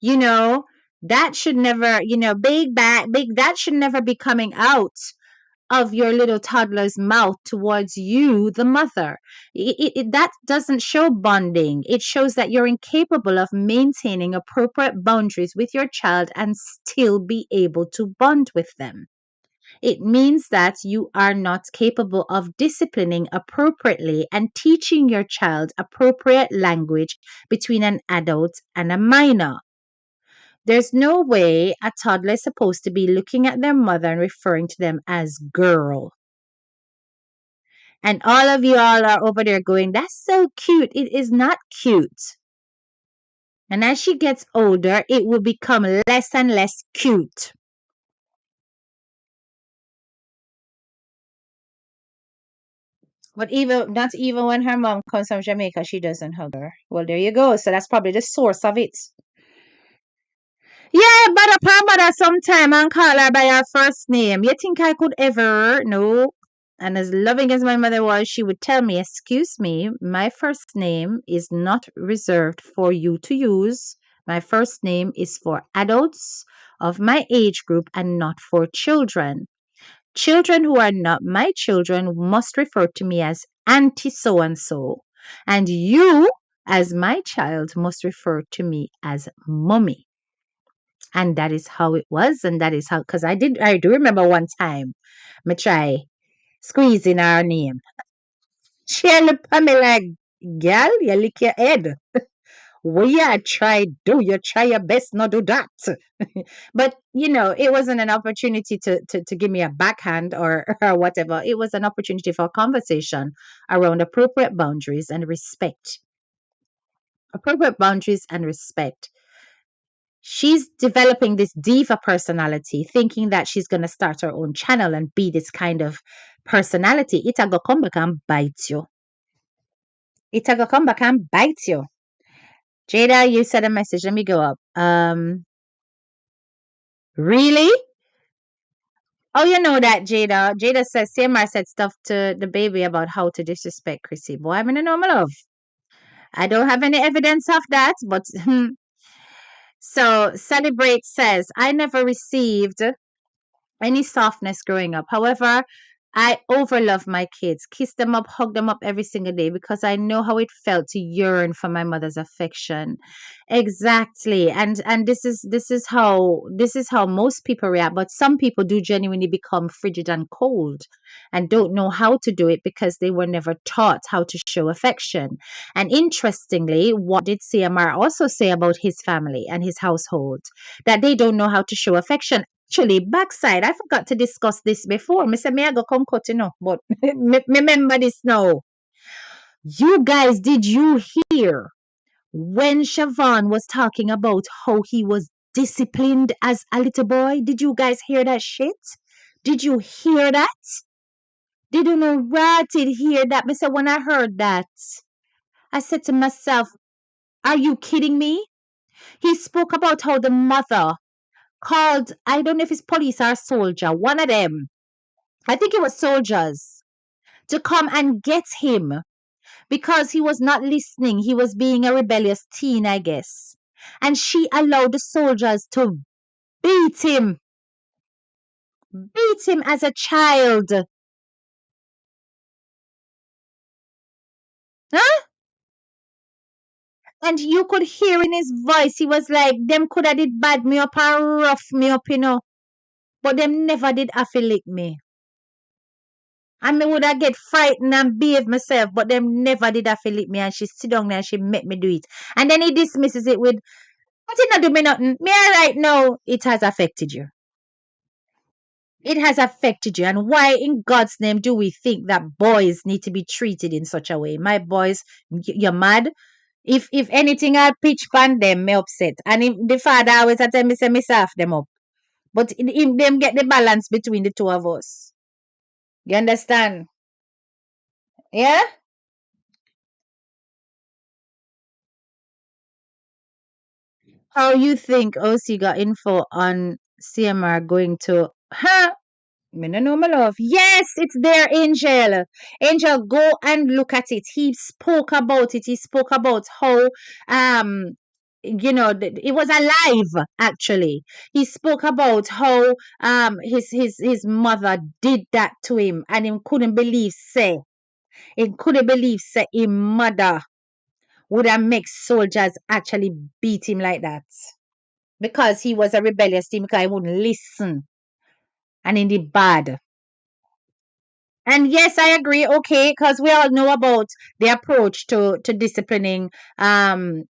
you know, that should never, big back, big, that should never be coming out of your little toddler's mouth towards you, the mother. That doesn't show bonding. It shows that you're incapable of maintaining appropriate boundaries with your child and still be able to bond with them. It means that you are not capable of disciplining appropriately and teaching your child appropriate language between an adult and a minor. There's no way a toddler is supposed to be looking at their mother and referring to them as girl. And all of you all are over there going, that's so cute. It is not cute. And as she gets older, it will become less and less cute. But even not even when her mom comes from Jamaica, she doesn't hug her. Well, there you go. So that's probably the source of it. Yeah, but up her mother sometime and call her by her first name. You think I could ever? No. And as loving as my mother was, she would tell me, excuse me, my first name is not reserved for you to use. My first name is for adults of my age group and not for children. Children who are not my children must refer to me as Auntie so and so. And you, as my child, must refer to me as Mummy. And that is how it was. And that is how, because I do remember one time, me try squeezing her name. She look at me like, girl, you lick your head. What you try do? You try your best not do that. But it wasn't an opportunity to give me a backhand or whatever. It was an opportunity for a conversation around appropriate boundaries and respect. Appropriate boundaries and respect. She's developing this diva personality, thinking that she's going to start her own channel and be this kind of personality. It'll go come back and bite you. It'll go come back and bite you. Jada, you said a message. Let me go up. Really? Oh, you know that, Jada. Jada says CMR said stuff to the baby about how to disrespect Chrissy. Boy, I'm in a normal love. I don't have any evidence of that, but so Celebrate says I never received any softness growing up. However, I overlove my kids, kiss them up, hug them up every single day because I know how it felt to yearn for my mother's affection. Exactly. And this is how most people react, but some people do genuinely become frigid and cold and don't know how to do it because they were never taught how to show affection. And interestingly, what did CMR also say about his family and his household? That they don't know how to show affection. Actually, backside, I forgot to discuss this before. Me say me I go come cut, but me remember this now. You guys, did you hear when Siobhan was talking about how he was disciplined as a little boy? Did you guys hear that shit? Did you hear that? Did you know what did hear that? Me say when I heard that, I said to myself, are you kidding me? He spoke about how the mother called, I don't know if it's police or soldier, one of them. I think it was soldiers to come and get him because he was not listening. He was being a rebellious teen, I guess. And she allowed the soldiers to beat him as a child. Huh? And you could hear in his voice, he was like, them could have did bad me up and rough me up. But them never did affiliate me. And me would I get frightened and behave myself, but them never did affiliate me. And she sit down there and she make me do it. And then he dismisses it with, "But it not do me nothing. Me alright now." It has affected you. It has affected you. And why in God's name do we think that boys need to be treated in such a way? My boys, you're mad. If anything I pitch pan them, me upset. And if the father always I tell me say me soft them up. But if them get the balance between the two of us. You understand? Yeah? How you think OC got info on CMR going to, huh? Me no know, my love. Yes, it's there, Angel. Angel, go and look at it. He spoke about it. He spoke about how um it was alive actually. He spoke about how his mother did that to him and he couldn't believe say his mother would have make soldiers actually beat him like that because he was a rebellious teen because he wouldn't listen and in the bad. And yes, I agree. Okay, because we all know about the approach to disciplining. What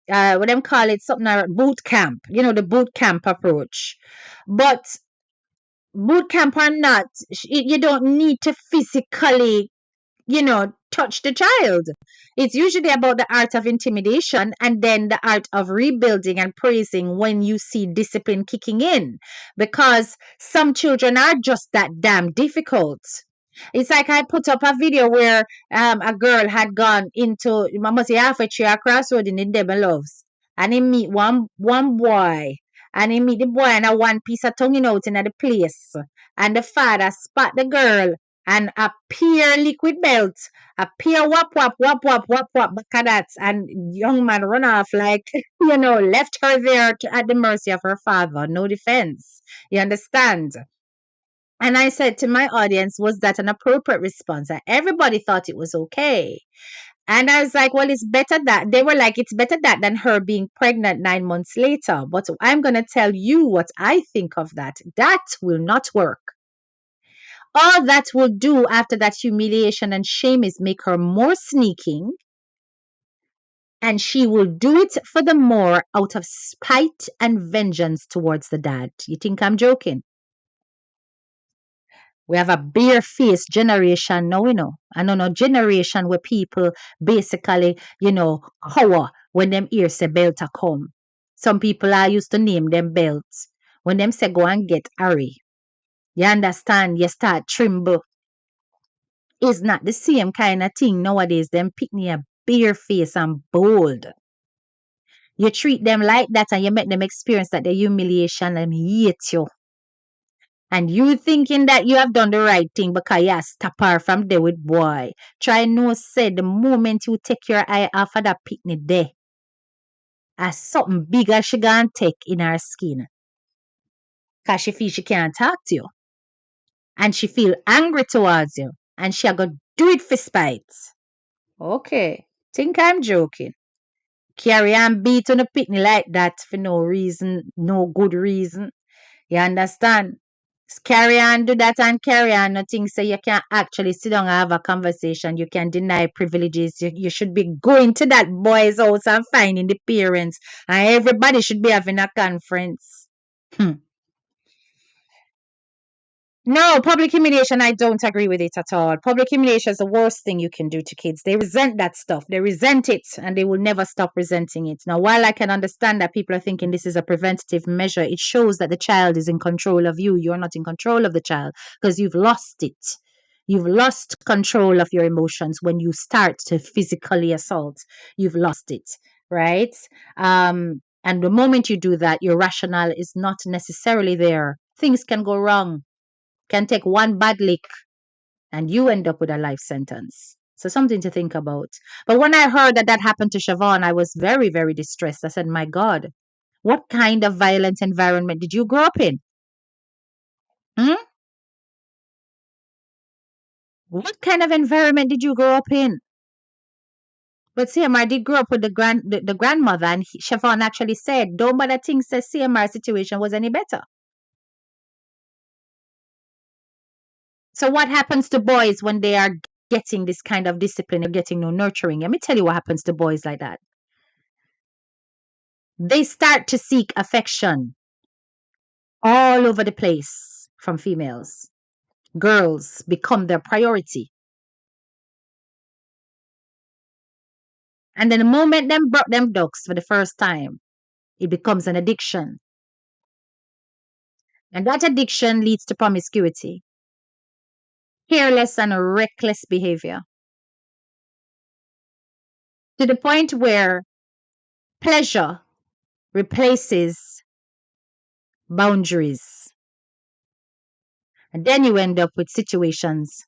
them call it, something like boot camp. You know, the boot camp approach. But boot camp or not, you don't need to physically touch the child. It's usually about the art of intimidation and then the art of rebuilding and praising when you see discipline kicking in. Because some children are just that damn difficult. It's like I put up a video where a girl had gone into, I must say, halfway through a crossroad in the Devil Loves. And he meet one boy. And he meet the boy and a one piece of tongue out in the place. And the father spot the girl and a pure liquid belt, a pure whap whap whap whap whap whap back of that, and young man run off like left her there at the mercy of her father, no defense. You understand? And I said to my audience, was that an appropriate response? And everybody thought it was okay. And I was like, well, it's better that. They were like, it's better that than her being pregnant 9 months later. But I'm going to tell you what I think of that. That will not work. All that will do after that humiliation and shame is make her more sneaking, and she will do it for the more out of spite and vengeance towards the dad. You think I'm joking? We have a bare-faced generation now, I know no generation where people basically, cower when them hear say belt a come. Some people are used to name them belts. When them say go and get Harry, you understand, you start tremble. It's not the same kind of thing nowadays. Them pick me a bare face and bold. You treat them like that and you make them experience that the humiliation and hate you. And you thinking that you have done the right thing because you stop her from there with boy. Try no say the moment you take your eye off of that picnic there, as something bigger she gonna take in her skin. Cause she feel she can't talk to you. And she feel angry towards you. And she gonna do it for spite. Okay. Think I'm joking. Carry on beat on a picnic like that for no reason, no good reason. You understand? Just carry on, do that and carry on. Nothing so you can actually sit down and have a conversation. You can deny privileges. You should be going to that boy's house and finding the parents. And everybody should be having a conference. Hmm. No, public humiliation, I don't agree with it at all. Public humiliation is the worst thing you can do to kids. They resent that stuff. They resent it and they will never stop resenting it. Now, while I can understand that people are thinking this is a preventative measure, it shows that the child is in control of you. You're not in control of the child because you've lost it. You've lost control of your emotions when you start to physically assault. You've lost it, right? And the moment you do that, your rationale is not necessarily there. Things can go wrong, can take one bad lick and you end up with a life sentence. So something to think about. But when I heard that that happened to Siobhan, I was very, very distressed. I said, my God, what kind of violent environment did you grow up in? Hmm? What kind of environment did you grow up in? But CMR did grow up with the grandmother, and Siobhan actually said, don't bother think that CMR situation was any better. So what happens to boys when they are getting this kind of discipline and getting no nurturing? Let me tell you what happens to boys like that. They start to seek affection all over the place from females. Girls become their priority. And then the moment them brought them ducks for the first time, it becomes an addiction. And that addiction leads to promiscuity, careless and reckless behavior, to the point where pleasure replaces boundaries. And then you end up with situations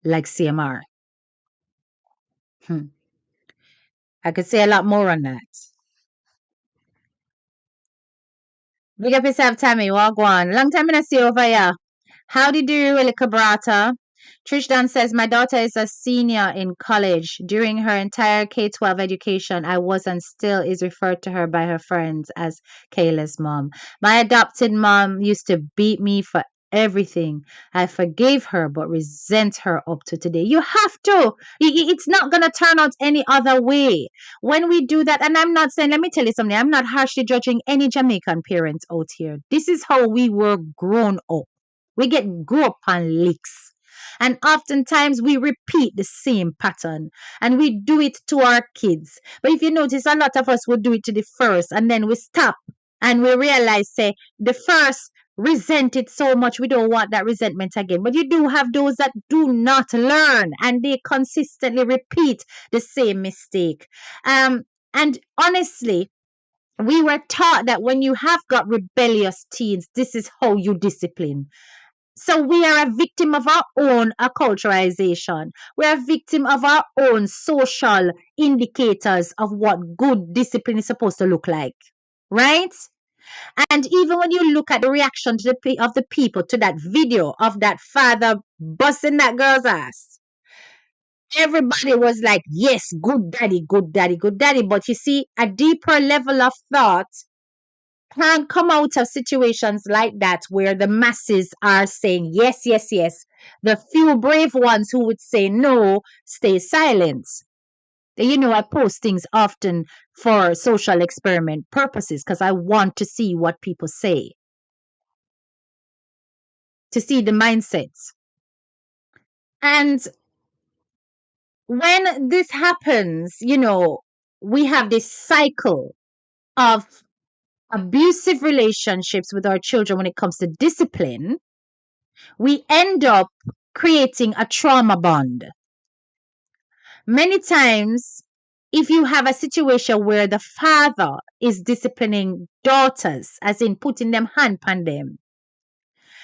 like CMR. I could say a lot more on that. Big up yourself, Tammy. Walk on. Long time I not see you over here. Howdy do, little brata. Trish Dunn says, my daughter is a senior in college. During her entire K-12 education, I was and still is referred to her by her friends as Kayla's mom. My adopted mom used to beat me for everything. I forgave her, but resent her up to today. You have to. It's not going to turn out any other way. When we do that, and I'm not saying, let me tell you something, I'm not harshly judging any Jamaican parents out here. This is how we were grown up. We get grew up on licks. And oftentimes we repeat the same pattern and we do it to our kids. But if you notice, a lot of us will do it to the first and then we stop and we realize, say, the first resent it so much we don't want that resentment again. But you do have those that do not learn and they consistently repeat the same mistake. And honestly, we were taught that when you have got rebellious teens, this is how you discipline. So we are a victim of our own acculturization. We're a victim of our own social indicators of what good discipline is supposed to look like. Right? And even when you look at the reaction to of the people to that video of that father busting that girl's ass, everybody was like, yes, good daddy, good daddy, good daddy. But you see, a deeper level of thought can come out of situations like that where the masses are saying yes, yes, yes. The few brave ones who would say no stay silent. You know, I post things often for social experiment purposes because I want to see what people say, to see the mindsets. And when this happens, you know, we have this cycle of abusive relationships with our children when it comes to discipline. We end up creating a trauma bond. Many times, if you have a situation where the father is disciplining daughters, as in putting them hand on them,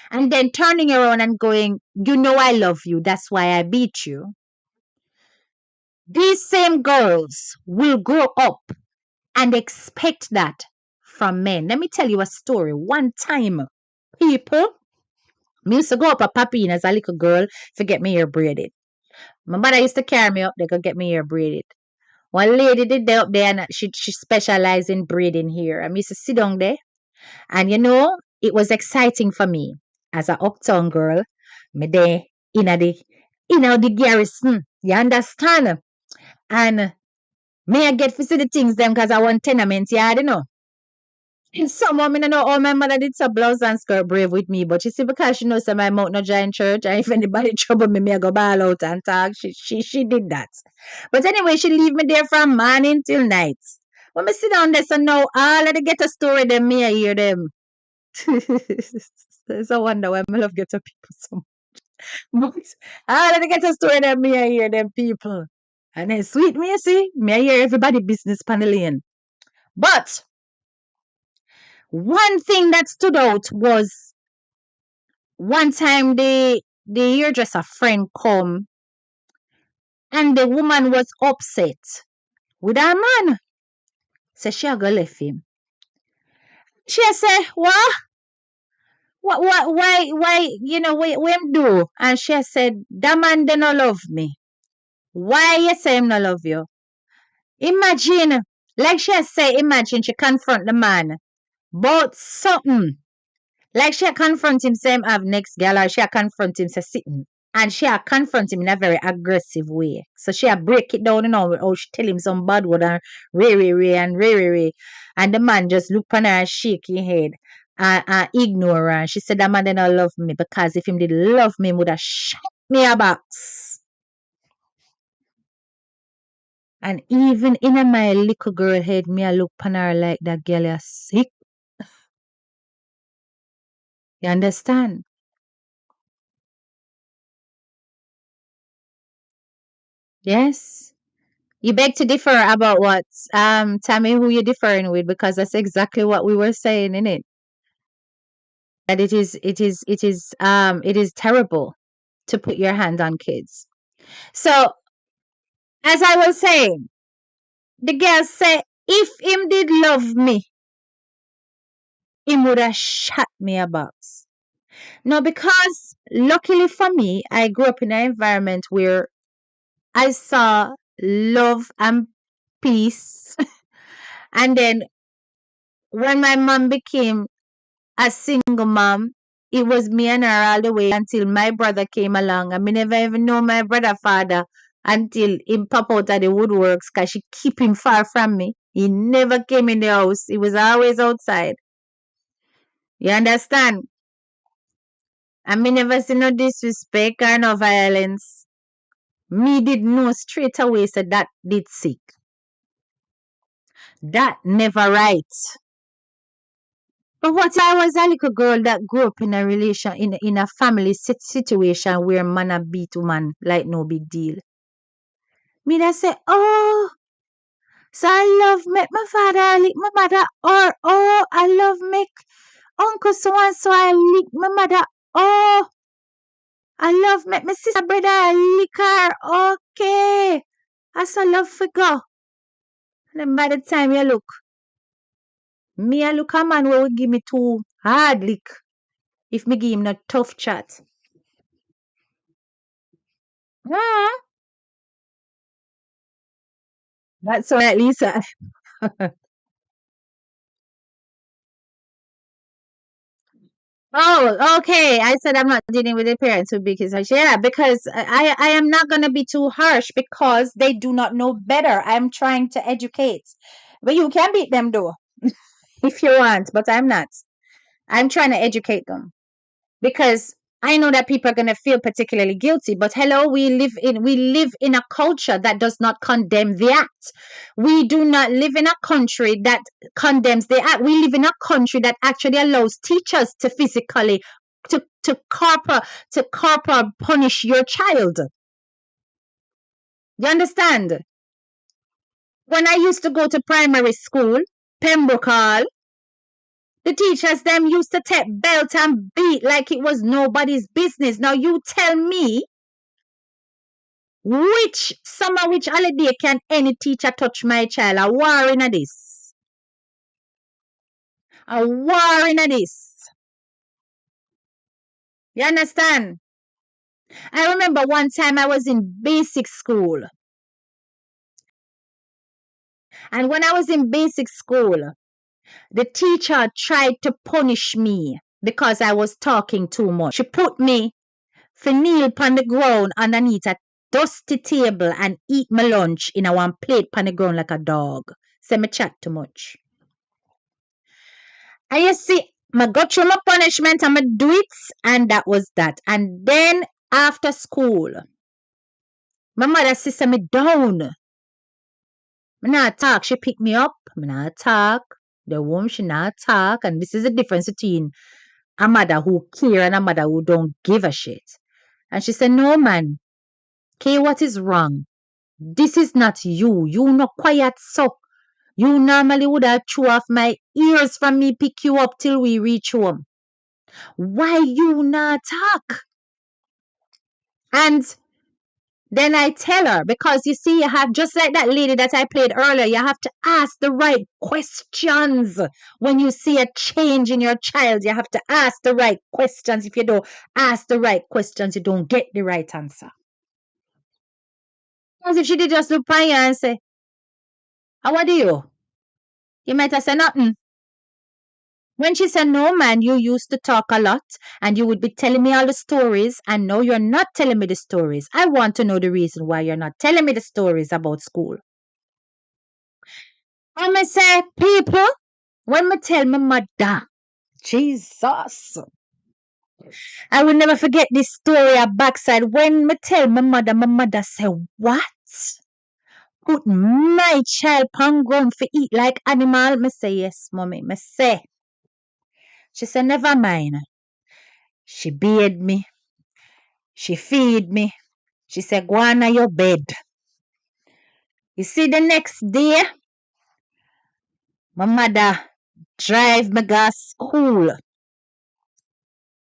and then turning around and going, you know, I love you, that's why I beat you. These same girls will grow up and expect that from men. Let me tell you a story. One time, people, me used to go up a papi as a little girl to get me hair braided. My mother used to carry me up, they could get me hair braided. One lady did that up there and she specialized in braiding hair. I used to sit down there and you know, it was exciting for me as a uptown girl. Me there in the garrison. You understand? And me I get to see the things them because I want tenement yard, you know. And some women I know, oh, my mother did some blouse and skirt brave with me, but you see, because she knows that my mouth no giant church, and if anybody trouble me, I go ball out and talk. She did that. But anyway, she leave me there from morning till night. When me sit down there, so now all of the ghetto story them, me I hear them. It's a wonder why I love ghetto people so much. But all of the ghetto story them, me I hear them people. And then sweet me, you see, me I hear everybody business panelian. But one thing that stood out was one time the hairdresser friend come and the woman was upset with her man. So she a go left him. She a say, what, why, you know, what him do? And she a said, that man they no love me. Why you say him no love you? Imagine, like she a say, imagine she confront the man about something Like she a confront him, same have next gal, or she a confront him, say sitting. And she a confront him in a very aggressive way. So she a break it down, or she tell him some bad word and re. And the man just look on her and shake his head and ignore her. And she said that man did not love me because if him did love me, he would have shot me a box. And even in my little girl head, me I look on her like that girl is sick. You understand? Yes. You beg to differ about what? Tell me who you're differing with because that's exactly what we were saying in it. That it is terrible to put your hand on kids. So, as I was saying, the girl say, if him did love me, him would have shot me a box. No, because luckily for me, I grew up in an environment where I saw love and peace. And then when my mom became a single mom, it was me and her all the way until my brother came along. I mean, never even know my brother father until him pop out of the woodworks because she keep him far from me. He never came in the house. He was always outside. You understand? And me never see no disrespect or no violence. Me did know straight away so that did sick. That never right. But what if I was a little girl that grew up in a relation in a family situation where man a beat woman like no big deal? Me that say, oh, so I love make my father lick my mother, or oh, I love make uncle so and so I lick my mother. Oh, I love make my sister brother I lick her. Okay, I so love for go. And then by the time you look, me I look a man who will give me two hard lick if me give him a tough chat. Ah, that's all right, Lisa. Oh, okay. I said I'm not dealing with the parents who beat his harsh. Yeah, because I am not gonna be too harsh because they do not know better. I'm trying to educate. But you can beat them though, if you want, but I'm not. I'm trying to educate them. Because I know that people are going to feel particularly guilty, but hello, we live in a culture that does not condemn the act. We do not live in a country that condemns the act. We live in a country that actually allows teachers to physically to corporal punish your child. You understand? When I used to go to primary school, Pembroke Hall, the teachers them used to take belt and beat like it was nobody's business. Now you tell me which summer, which holiday can any teacher touch my child? A war in a this. A war in a this. You understand? I remember one time I was in basic school. And when I was in basic school, the teacher tried to punish me because I was talking too much. She put me for kneel upon the ground underneath a dusty table and eat my lunch in a one plate upon the ground like a dog. Say me chat too much. And you see, I got through my punishment and I do it, and that was that. And then after school, my mother sister me down. Me not talk. She picked me up. Me not talk. The woman she not talk. And this is the difference between a mother who care and a mother who don't give a shit. And she said, no man, Kay, what is wrong? This is not you. You not quiet so. You normally would have chew off my ears from me pick you up till we reach home. Why you not talk? And then I tell her, because you see, you have just like that lady that I played earlier, you have to ask the right questions. When you see a change in your child, you have to ask the right questions. If you don't ask the right questions, you don't get the right answer. Because if she did just look at you and say, how are you? You might have said nothing. When she said, no, man, you used to talk a lot and you would be telling me all the stories, and no, you're not telling me the stories. I want to know the reason why you're not telling me the stories about school. I'm going to say, people, when me tell my mother, Jesus, I will never forget this story at backside. When me tell my mother say, what? Put my child pan ground for eat like animal? Me say, yes, mommy. Me say. She said, never mind. She bathed me. She feed me. She said, go on your bed. You see, the next day, my mother drive me go school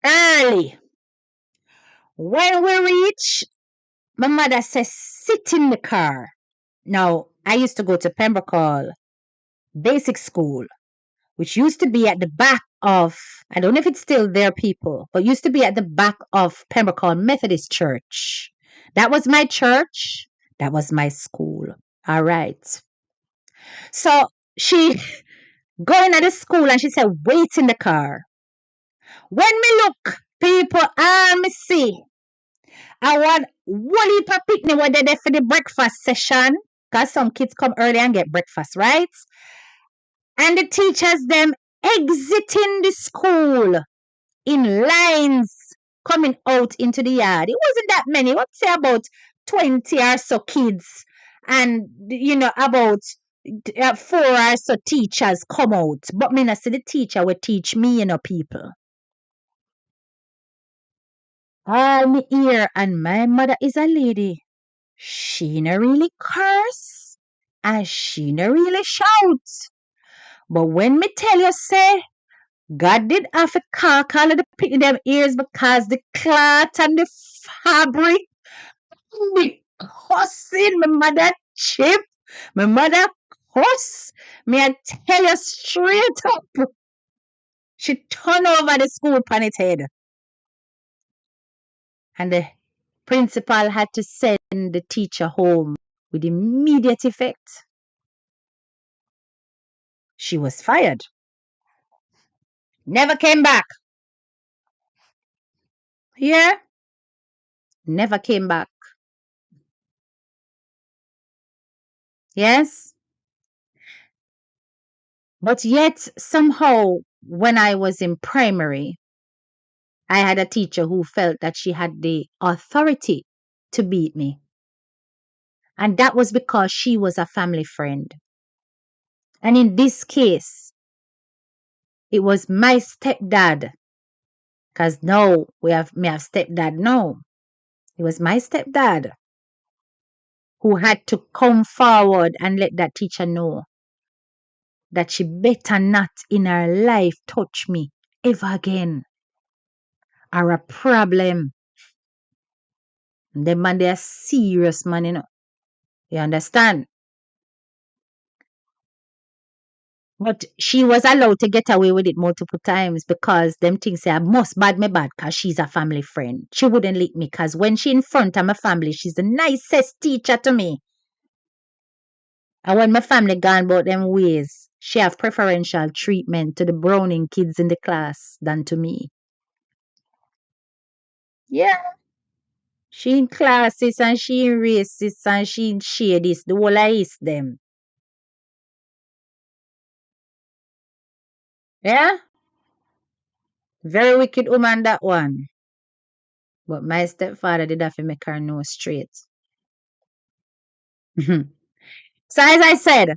early. When we reach, my mother says, sit in the car. Now, I used to go to Pembroke Basic School, which used to be at the back of, I don't know if it's still there, people, but used to be at the back of Pembroke Methodist Church. That was my church. That was my school. All right. So she going at the school and she said, wait in the car. When me look, people, me see, I want one heap of picnic where they there for the breakfast session. Because some kids come early and get breakfast, right? And the teachers them exiting the school in lines coming out into the yard. It wasn't that many. Let's say about 20 or so kids. And, about four or so teachers come out. But me not see the teacher will teach me, people. All me hear, and my mother is a lady. She no really curse. And she no really shout. But when me tell you, say, God did have to cock all of the pit in them ears because the cloth and the fabric me cussing my mother chip. My mother cuss. Me I tell you straight up. She turned over the school on its head. And the principal had to send the teacher home with immediate effect. She was fired. Never came back. Yeah, never came back. Yes. But yet, somehow, when I was in primary, I had a teacher who felt that she had the authority to beat me. And that was because she was a family friend. And in this case, it was my stepdad. Because no, me have stepdad. No, it was my stepdad who had to come forward and let that teacher know that she better not in her life touch me ever again. Or a problem. Them man, they are serious man, You understand? But she was allowed to get away with it multiple times because them things say I must bad me bad because she's a family friend. She wouldn't lick me because when she in front of my family, she's the nicest teacher to me. And when my family gone about them ways, she have preferential treatment to the Browning kids in the class than to me. Yeah. She in classes and she in races and she in shades. The whole I is them. Yeah? Very wicked woman, that one. But my stepfather did have to make her know straight. So as I said,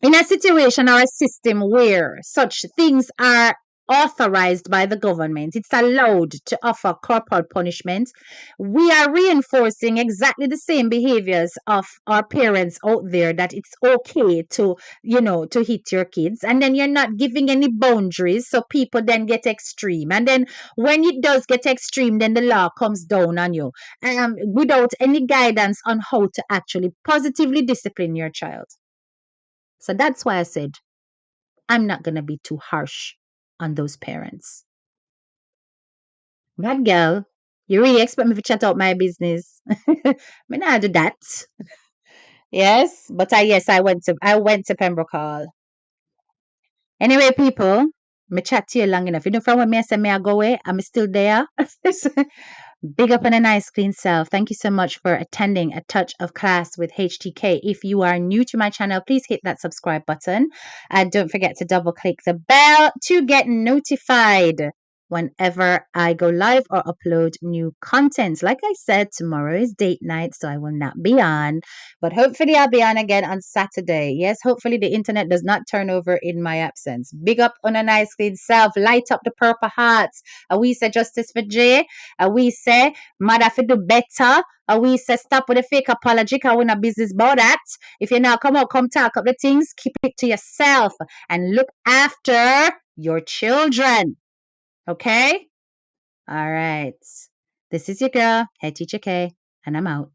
in a situation or a system where such things are authorized by the government, it's allowed to offer corporal punishment, we are reinforcing exactly the same behaviors of our parents out there that it's okay to, to hit your kids. And then you're not giving any boundaries. So people then get extreme. And then when it does get extreme, then the law comes down on you without any guidance on how to actually positively discipline your child. So that's why I said I'm not going to be too harsh on those parents. Bad girl, you really expect me to chat out my business? Me not do that. Yes, but I went to Pembroke Hall. Anyway, people, Me chat to you long enough. You know, from when me I say me I go away, I'm still there. Big up and a nice clean self. Thank you so much for attending a touch of class with HTK. If you are new to my channel, please hit that subscribe button and don't forget to double click the bell to get notified whenever I go live or upload new content. Like I said, tomorrow is date night, so I will not be on, but hopefully I'll be on again on Saturday. Yes, hopefully the internet does not turn over in my absence. Big up on a nice clean self. Light up the purple hearts. We say justice for Jay. We say mother fi do better. We say stop with the fake apology because we're not business about that. If you now come out, come talk up the things, keep it to yourself and look after your children. Okay? All right. This is your girl, Head Teacher K, and I'm out.